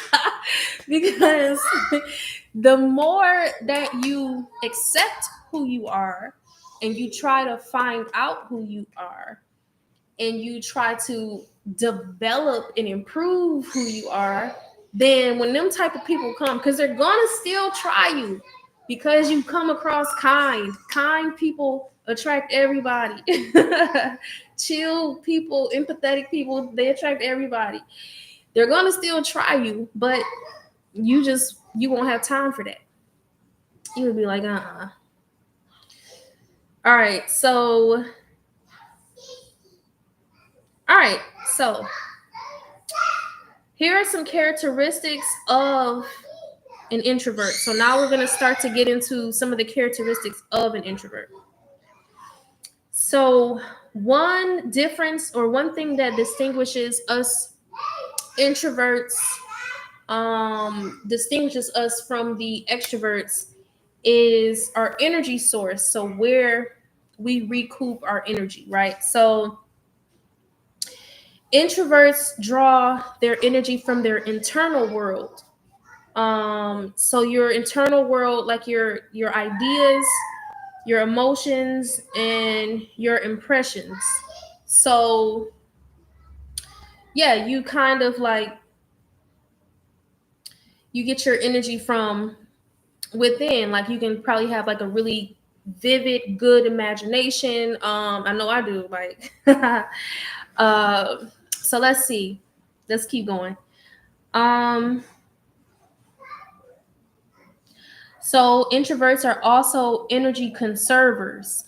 because the more that you accept who you are and you try to find out who you are and you try to develop and improve who you are, then when them type of people come, because they're gonna still try you, because you come across kind people attract everybody. Chill people, empathetic people, they attract everybody. They're gonna still try you, but you won't have time for that. You would be like, all right, so here are some characteristics of an introvert. So now we're going to start to get into some of the characteristics of an introvert. So one difference, or one thing that distinguishes us introverts, distinguishes us from the extroverts, is our energy source. So where we recoup our energy, right? So introverts draw their energy from their internal world. So your internal world, like your ideas, your emotions, and your impressions. So yeah, you kind of like, you get your energy from within. Like you can probably have like a really vivid, good imagination. I know I do. Like so let's see. Let's keep going. So introverts are also energy conservers.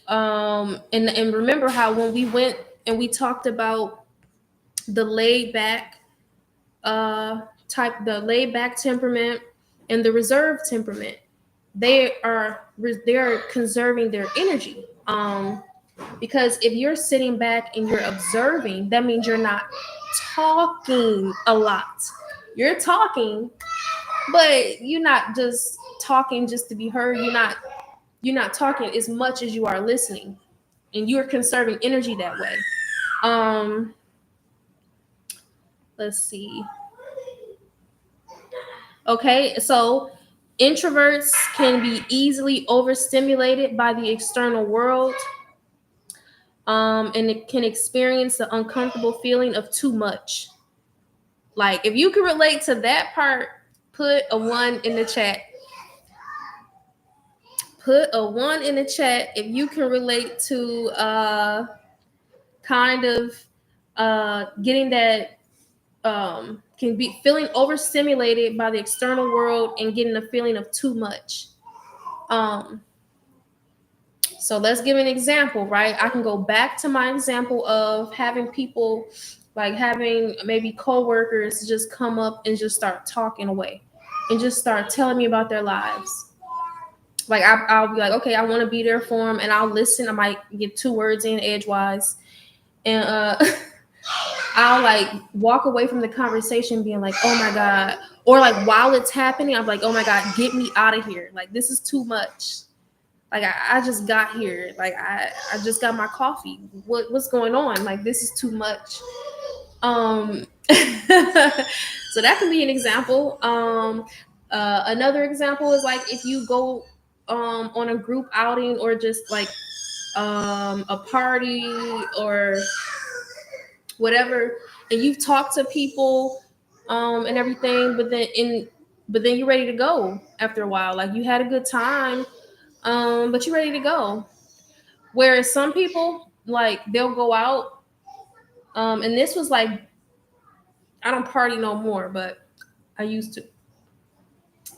And remember how when we went and we talked about the laid back the laid back temperament and the reserved temperament, they're conserving their energy. Because if you're sitting back and you're observing, that means you're not talking a lot. You're talking, but you're not just talking just to be heard. You're not talking as much as you are listening, and you're conserving energy that way. Let's see. Okay, so introverts can be easily overstimulated by the external world, and it can experience the uncomfortable feeling of too much. Like, if you can relate to that part, put a 1 in the chat. Put a 1 in the chat if you can relate to kind of getting that, can be feeling overstimulated by the external world and getting a feeling of too much. So let's give an example, right? I can go back to my example of having people, like having maybe coworkers just come up and just start talking away and just start telling me about their lives. Like I'll be like, okay, I want to be there for them, and I'll listen. I might get 2 words in edgewise, and I'll like walk away from the conversation being like, oh my God. Or like while it's happening, I'm like, oh my God, get me out of here. Like, this is too much. Like I just got here. Like I just got my coffee. What's going on? Like, this is too much. So that can be an example. Another example is like if you go on a group outing, or just like a party or whatever, and you've talked to people and everything, but then you're ready to go after a while. Like, you had a good time, but you're ready to go. Whereas some people, like, they'll go out And this was like, I don't party no more, but I used to.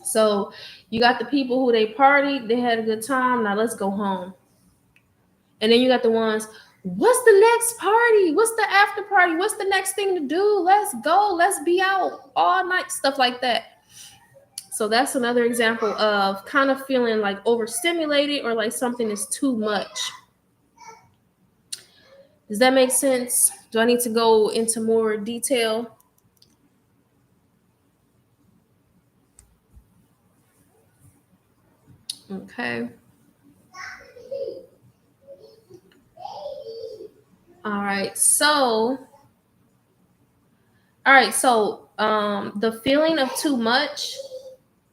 So you got the people who they partied, they had a good time. Now let's go home. And then you got the ones, what's the next party? What's the after party? What's the next thing to do? Let's go. Let's be out all night. Stuff like that. So that's another example of kind of feeling like overstimulated or like something is too much. Does that make sense? Do I need to go into more detail? Okay. All right. The feeling of too much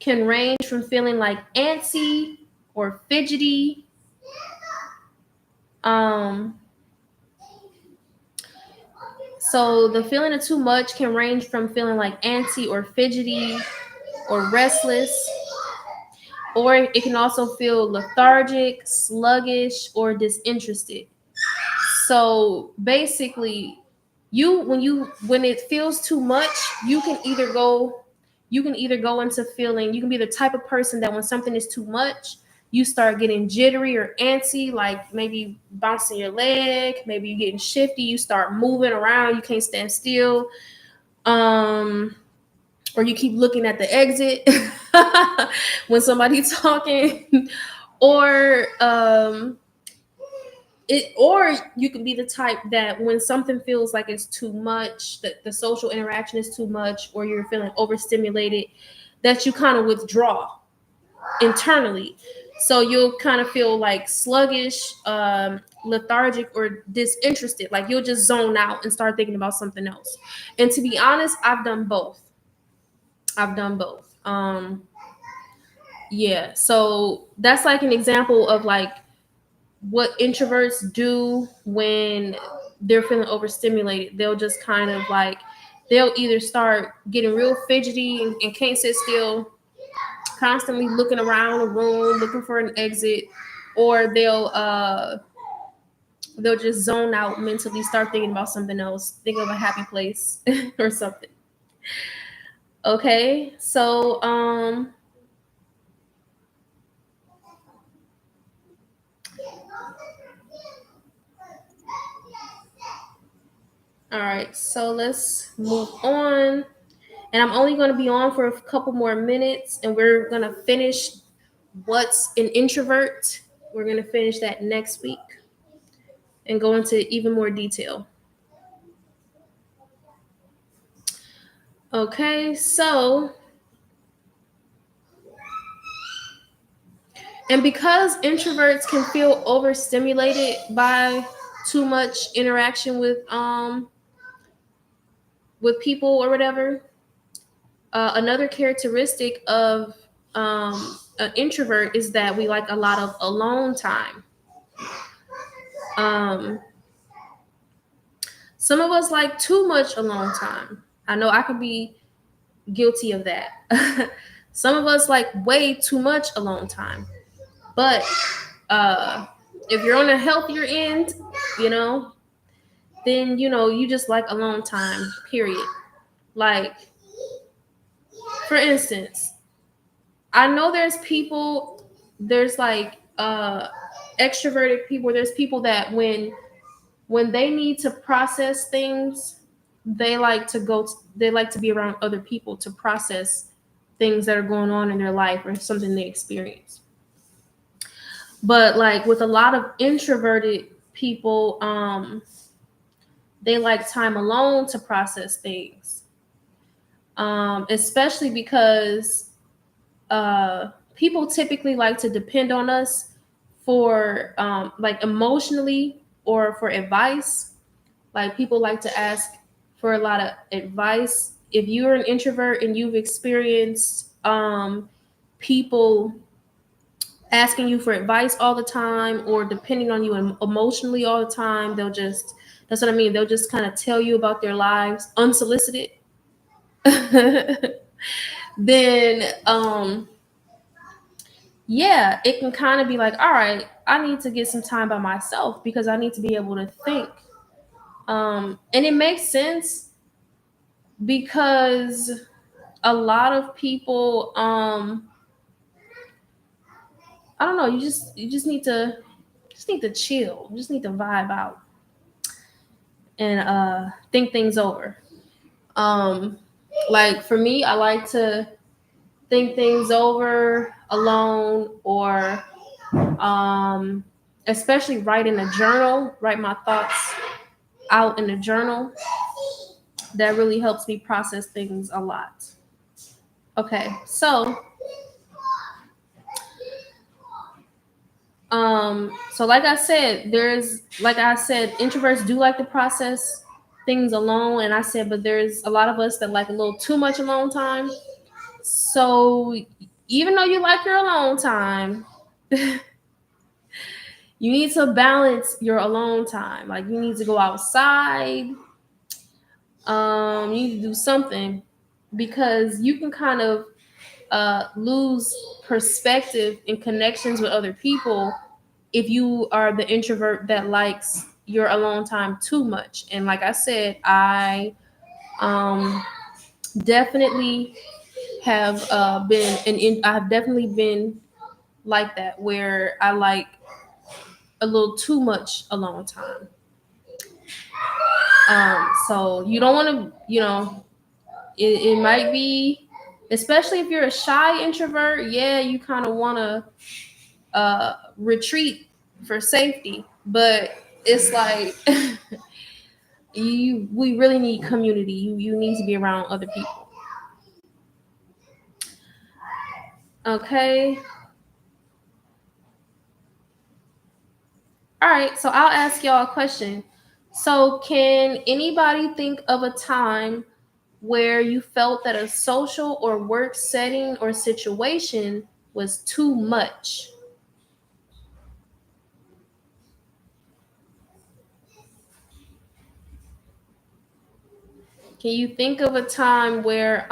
can range from feeling like antsy or fidgety. So the feeling of too much can range from feeling like antsy or fidgety or restless, or it can also feel lethargic, sluggish, or disinterested. So basically, when it feels too much, you can either go into feeling, you can be the type of person that when something is too much, you start getting jittery or antsy, like maybe bouncing your leg, maybe you're getting shifty, you start moving around, you can't stand still. Or you keep looking at the exit when somebody's talking, or or you can be the type that when something feels like it's too much, that the social interaction is too much, or you're feeling overstimulated, that you kind of withdraw internally. So you'll kind of feel like sluggish, lethargic, or disinterested. Like you'll just zone out and start thinking about something else. And to be honest, I've done both. Yeah. So that's like an example of like what introverts do when they're feeling overstimulated. They'll just kind of like, they'll either start getting real fidgety and can't sit still, constantly looking around the room, looking for an exit, or they'll just zone out mentally, start thinking about something else, think of a happy place or something. Okay, so all right, so let's move on. And I'm only going to be on for a couple more minutes, and we're going to finish what's an introvert. We're going to finish that next week and go into even more detail. Okay, so, and because introverts can feel overstimulated by too much interaction with people or whatever, another characteristic of an introvert is that we like a lot of alone time. Some of us like too much alone time. I know I could be guilty of that. Some of us like way too much alone time. But if you're on a healthier end, you know, then you just like alone time, period. Like, for instance, I know there's like extroverted people, there's people that when they need to process things, they like to be around other people to process things that are going on in their life or something they experience. But like with a lot of introverted people, they like time alone to process things, especially because people typically like to depend on us for like emotionally or for advice. Like people like to ask for a lot of advice. If you're an introvert and you've experienced people asking you for advice all the time or depending on you emotionally all the time, that's what I mean. They'll just kind of tell you about their lives unsolicited. Then yeah, it can kind of be like, all right, I need to get some time by myself because I need to be able to think. And it makes sense because a lot of people, I don't know, you just need to chill. You just need to vibe out and think things over. Um, like for me, I like to think things over alone, or especially write in a journal, write my thoughts out in a journal. That really helps me process things a lot. Okay, so like I said, introverts do like to process things alone, and I said, but there's a lot of us that like a little too much alone time. So even though you like your alone time, you need to balance your alone time. Like you need to go outside. You need to do something because you can kind of lose perspective and connections with other people if you are the introvert that likes your alone time too much. And like I said, I um, definitely have I've definitely been like that, where I like a little too much alone time. So you don't want to, it might be, especially if you're a shy introvert, yeah, you kind of want to retreat for safety. But it's like we really need community. You need to be around other people. Okay. All right. So I'll ask y'all a question. So can anybody think of a time where you felt that a social or work setting or situation was too much? Can you think of a time where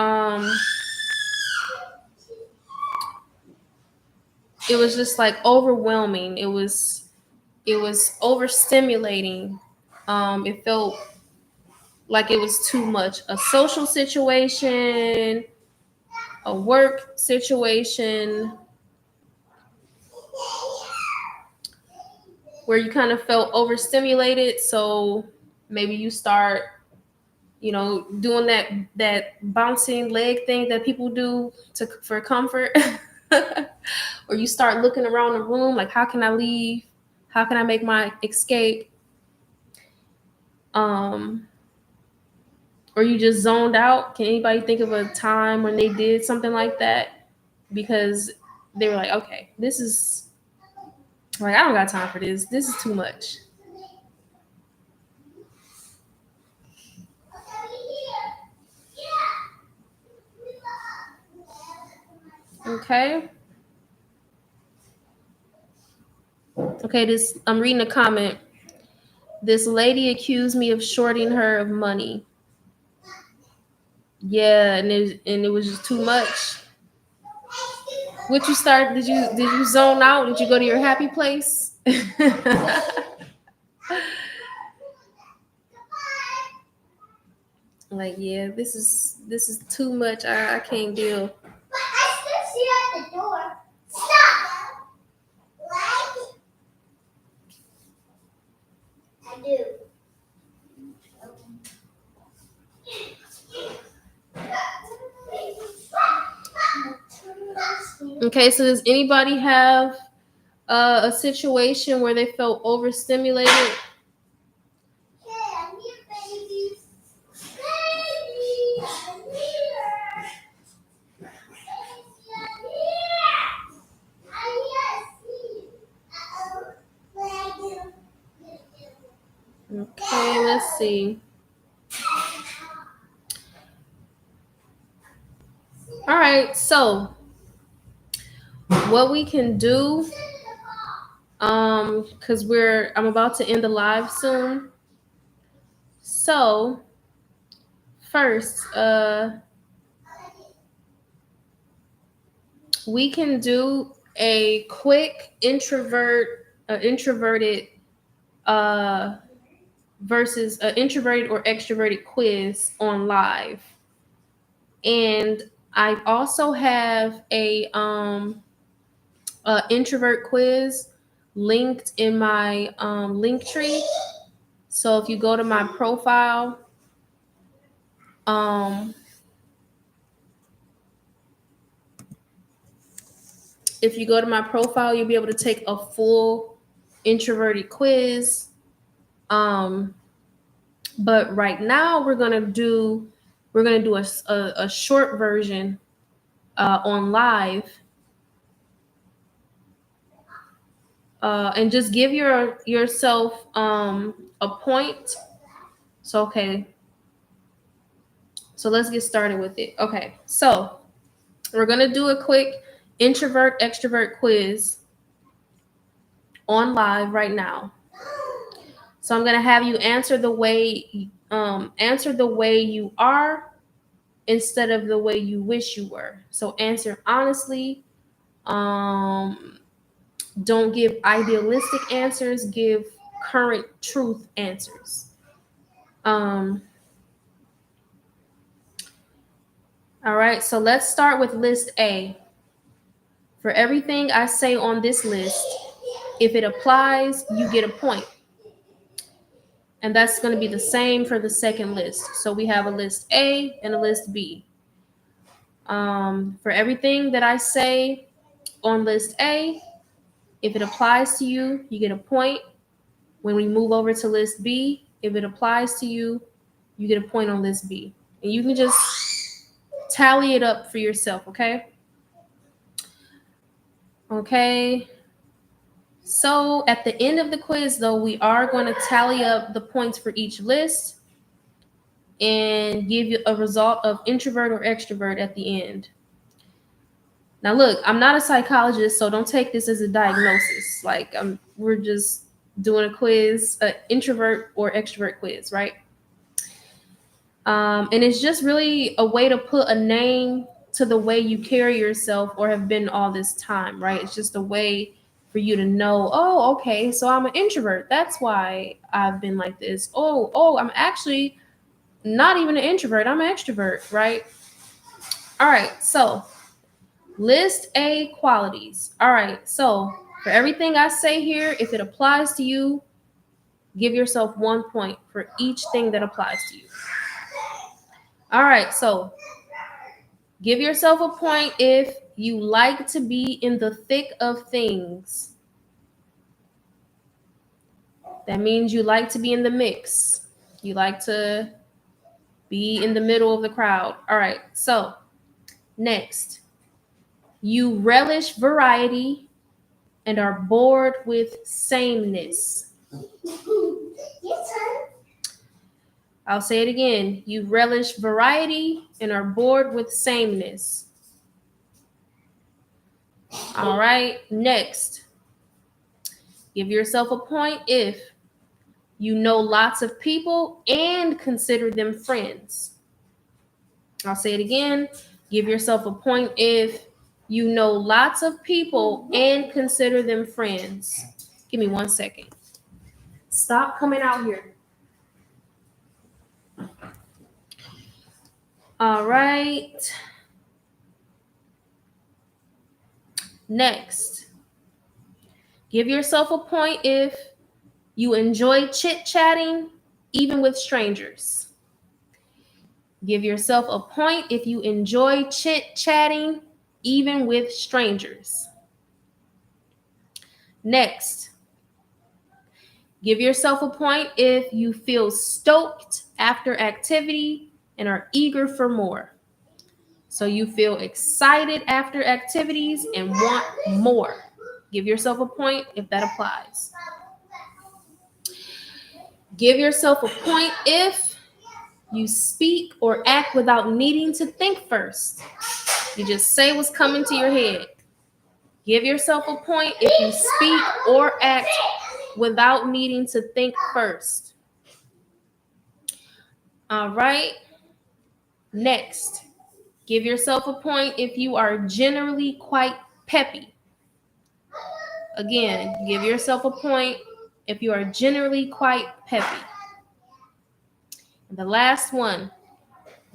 it was just like overwhelming? It was overstimulating. It felt like it was too much. A social situation, a work situation, where you kind of felt overstimulated. So maybe you start, doing that bouncing leg thing that people do for comfort, or you start looking around the room like, how can I leave? How can I make my escape? Um, or you just zoned out. Can anybody think of a time when they did something like that because they were like, okay, this is like, I don't got time for this. This is too much. Okay. Okay, this I'm reading a comment. This lady accused me of shorting her of money. Yeah, and it was just too much. What you start? Did you zone out? Did you go to your happy place? Like, yeah, this is too much. I can't deal. I still see you at the door. Stop! I do. Okay, so does anybody have a situation where they felt overstimulated? Yeah, I'm here, baby. Baby, I'm here. Baby, I'm here. I'm here. See. Uh-oh. What I do? Okay, let's see. All right, so what we can do, because I'm about to end the live soon. So first, we can do a quick introverted uh versus an introverted or extroverted quiz on live. And I also have a introvert quiz linked in my link tree. So if you go to my profile, you'll be able to take a full introverted quiz. But right now we're gonna do a short version on live, and just give yourself a point. So okay, so let's get started with it. Okay, so we're gonna do a quick introvert extrovert quiz on live right now. So I'm gonna have you answer the way you are instead of the way you wish you were. So answer honestly. Don't give idealistic answers. Give current truth answers. All right. So let's start with list A. For everything I say on this list, if it applies, you get a point. And that's going to be the same for the second list. So we have a list A and a list B. For everything that I say on list A, if it applies to you, you get a point. When we move over to list B, if it applies to you, you get a point on list B. And you can just tally it up for yourself, okay? Okay. So at the end of the quiz, though, we are going to tally up the points for each list and give you a result of introvert or extrovert at the end. Now, look, I'm not a psychologist, so don't take this as a diagnosis. Like, we're just doing a quiz, an introvert or extrovert quiz, right? And it's just really a way to put a name to the way you carry yourself or have been all this time, right? It's just a way for you to know, oh, okay, so I'm an introvert. That's why I've been like this. Oh, I'm actually not even an introvert. I'm an extrovert, right? All right, so list A qualities. All right, so for everything I say here, if it applies to you, give yourself 1 point for each thing that applies to you. All right, so give yourself a point if you like to be in the thick of things. That means you like to be in the mix. You like to be in the middle of the crowd. All right, so next, you relish variety and are bored with sameness. I'll say it again. You relish variety and are bored with sameness. All right, next, give yourself a point if you know lots of people and consider them friends. I'll say it again. Give yourself a point if you know lots of people and consider them friends. Give me 1 second. Stop coming out here. All right. Next, give yourself a point if you enjoy chit-chatting even with strangers. Give yourself a point if you enjoy chit-chatting even with strangers. Next, give yourself a point if you feel stoked after activity and are eager for more. So you feel excited after activities and want more. Give yourself a point if that applies. Give yourself a point if you speak or act without needing to think first. You just say what's coming to your head. Give yourself a point if you speak or act without needing to think first. All right. Next, give yourself a point if you are generally quite peppy. Again, give yourself a point if you are generally quite peppy. The last one,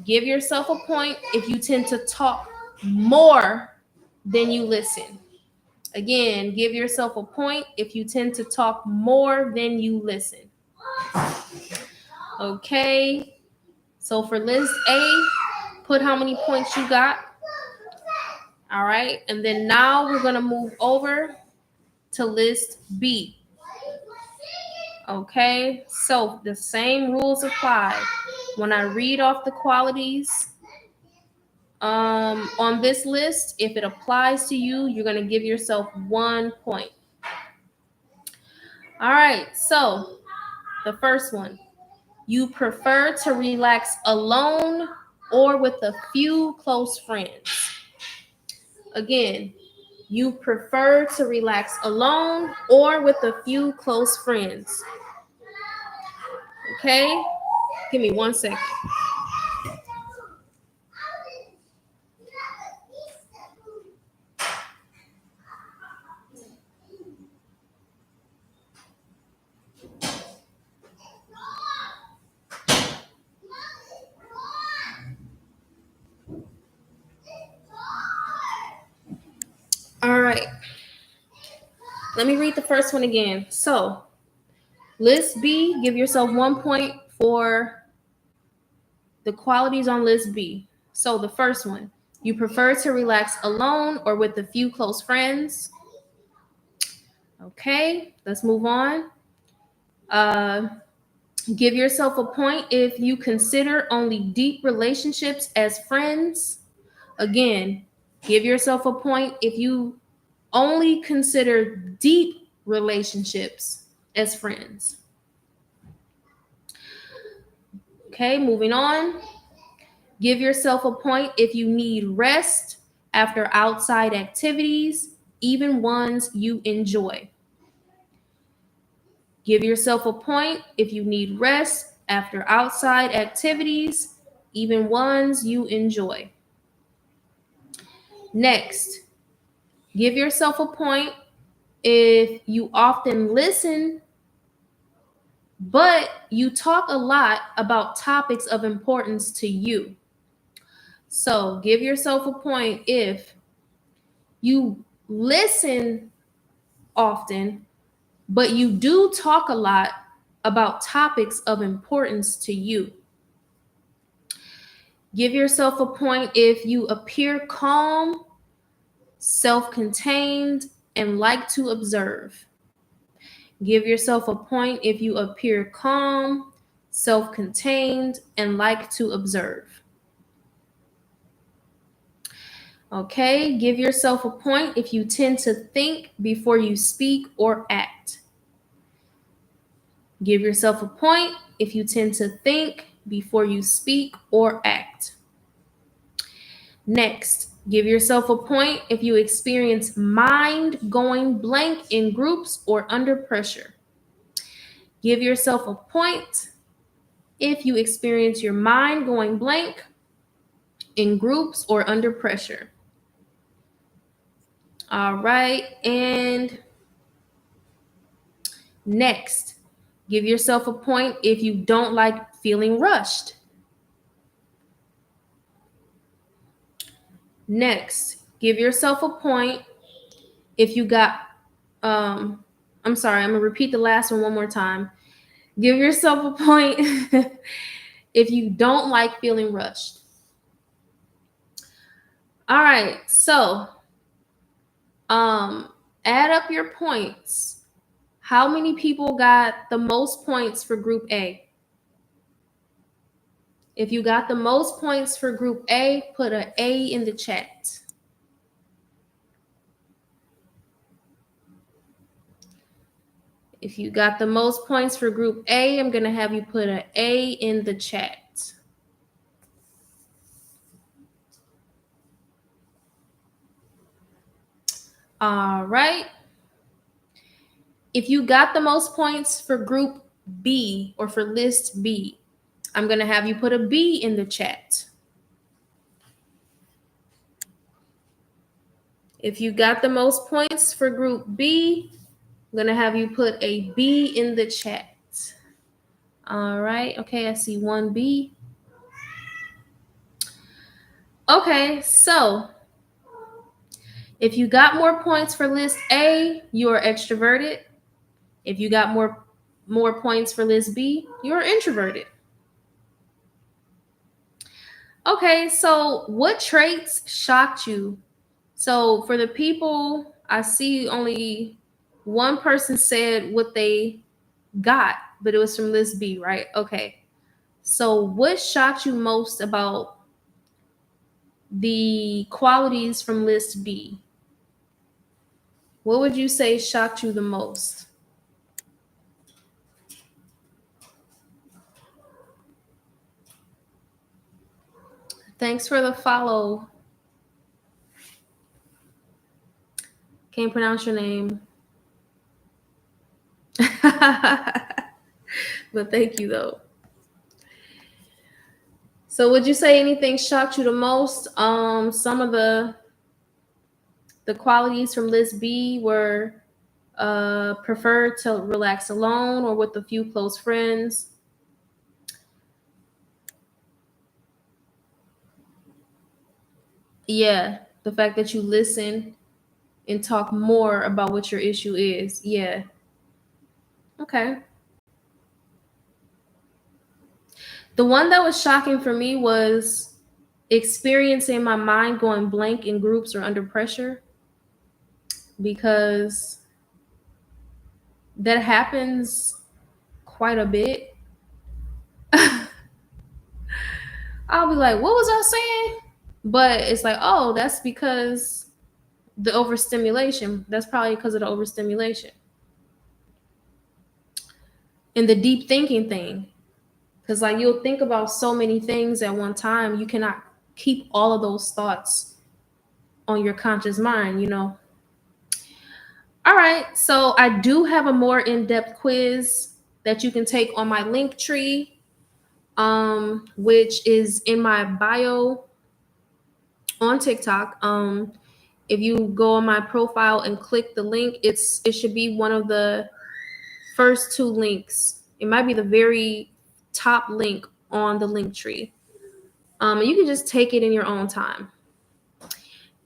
give yourself a point if you tend to talk more than you listen. Again, give yourself a point if you tend to talk more than you listen. Okay, so for list A, put how many points you got. All right, and then now we're gonna move over to list B. Okay, so the same rules apply. When I read off the qualities on this list, if it applies to you, you're gonna give yourself 1 point. All right, so the first one, you prefer to relax alone or with a few close friends. Again, you prefer to relax alone or with a few close friends. Okay, give me 1 second. All right, let me read the first one again. So, list B, give yourself 1 point for the qualities on list B. So, the first one, you prefer to relax alone or with a few close friends. Okay, let's move on. Give yourself a point if you consider only deep relationships as friends. Again, give yourself a point if you only consider deep relationships as friends. Okay, moving on. Give yourself a point if you need rest after outside activities, even ones you enjoy. Give yourself a point if you need rest after outside activities, even ones you enjoy. Next, give yourself a point if you often listen, but you talk a lot about topics of importance to you. So give yourself a point if you listen often, but you do talk a lot about topics of importance to you. Give yourself a point if you appear calm, self-contained, and like to observe. Give yourself a point if you appear calm, self-contained, and like to observe. Okay, give yourself a point if you tend to think before you speak or act. Give yourself a point if you tend to think before you speak or act. Next, give yourself a point if you experience mind going blank in groups or under pressure. Give yourself a point if you experience your mind going blank in groups or under pressure. All right, and next, give yourself a point if you don't like feeling rushed. Next, give yourself a point if you got, I'm sorry, I'm gonna repeat the last one more time. Give yourself a point if you don't like feeling rushed. All right, so add up your points. How many people got the most points for group A? If you got the most points for group A, put an A in the chat. If you got the most points for group A, I'm going to have you put an A in the chat. All right. If you got the most points for group B or for list B, I'm going to have you put a B in the chat. If you got the most points for group B, I'm going to have you put a B in the chat. All right. Okay, I see 1B. Okay, so if you got more points for list A, you are extroverted. If you got more points for list B, you're introverted. Okay, so what traits shocked you? So for the people, I see only one person said what they got, but it was from list B, right? Okay. So what shocked you most about the qualities from list B? What would you say shocked you the most? Thanks for the follow. Can't pronounce your name. But thank you though. So would you say anything shocked you the most? Some of the qualities from list B were prefer to relax alone or with a few close friends. Yeah, the fact that you listen and talk more about what your issue is. Yeah. Okay. The one that was shocking for me was experiencing my mind going blank in groups or under pressure, because that happens quite a bit. I'll be like, what was I saying? But it's like, oh, that's because the overstimulation. That's probably because of the overstimulation and the deep thinking thing. Because like you'll think about so many things at one time, you cannot keep all of those thoughts on your conscious mind, you know. All right, so I do have a more in-depth quiz that you can take on my link tree, which is in my bio on TikTok. If you go on my profile and click the link, it should be one of the first two links. It might be the very top link on the link tree. You can just take it in your own time.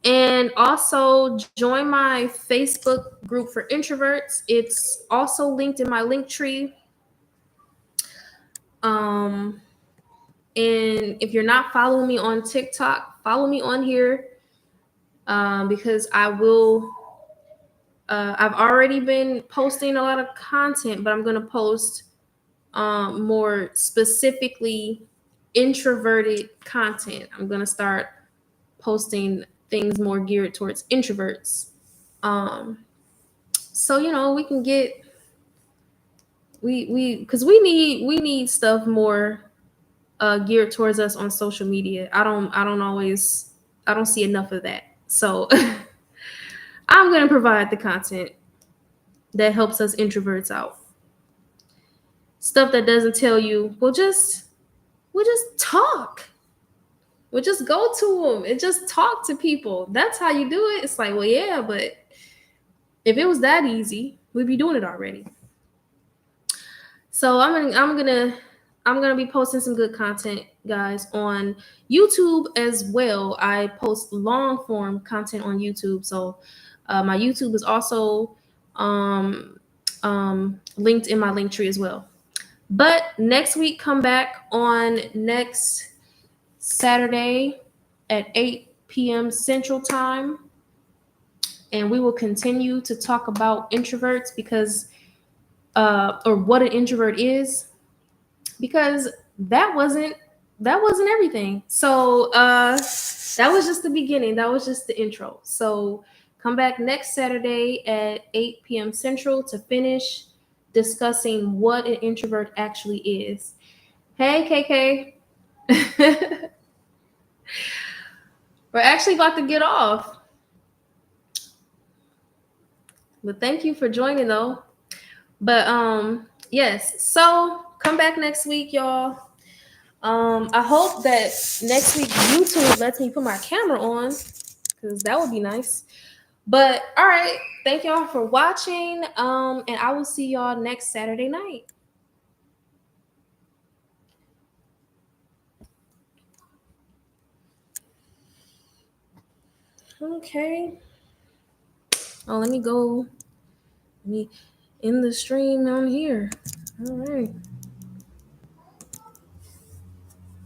And also join my Facebook group for introverts. It's also linked in my link tree. Um, and if you're not following me on TikTok, follow me on here, because I will. I've already been posting a lot of content, but I'm going to post more specifically introverted content. I'm going to start posting things more geared towards introverts. So you know we can get we because we need stuff more geared towards us on social media. I don't see enough of that. So I'm going to provide the content that helps us introverts out. Stuff that doesn't tell you, we'll just talk. We'll just go to them and just talk to people. That's how you do it. It's like, well, yeah, but if it was that easy, we'd be doing it already. So I'm gonna be posting some good content, guys, on YouTube as well. I post long form content on YouTube, so my YouTube is also linked in my link tree as well. But next week, come back on next Saturday at 8 p.m. Central Time, and we will continue to talk about introverts because, or what an introvert is, because that wasn't everything. So that was just the beginning. That was just the intro. So come back next Saturday at 8 p.m. Central to finish discussing what an introvert actually is. Hey, KK. We're actually about to get off. But thank you for joining though. But yes, so come back next week, y'all. I hope that next week YouTube lets me put my camera on, because that would be nice. But all right, thank y'all for watching. And I will see y'all next Saturday night. Okay. Oh, let me go. Let me end the stream on here. All right.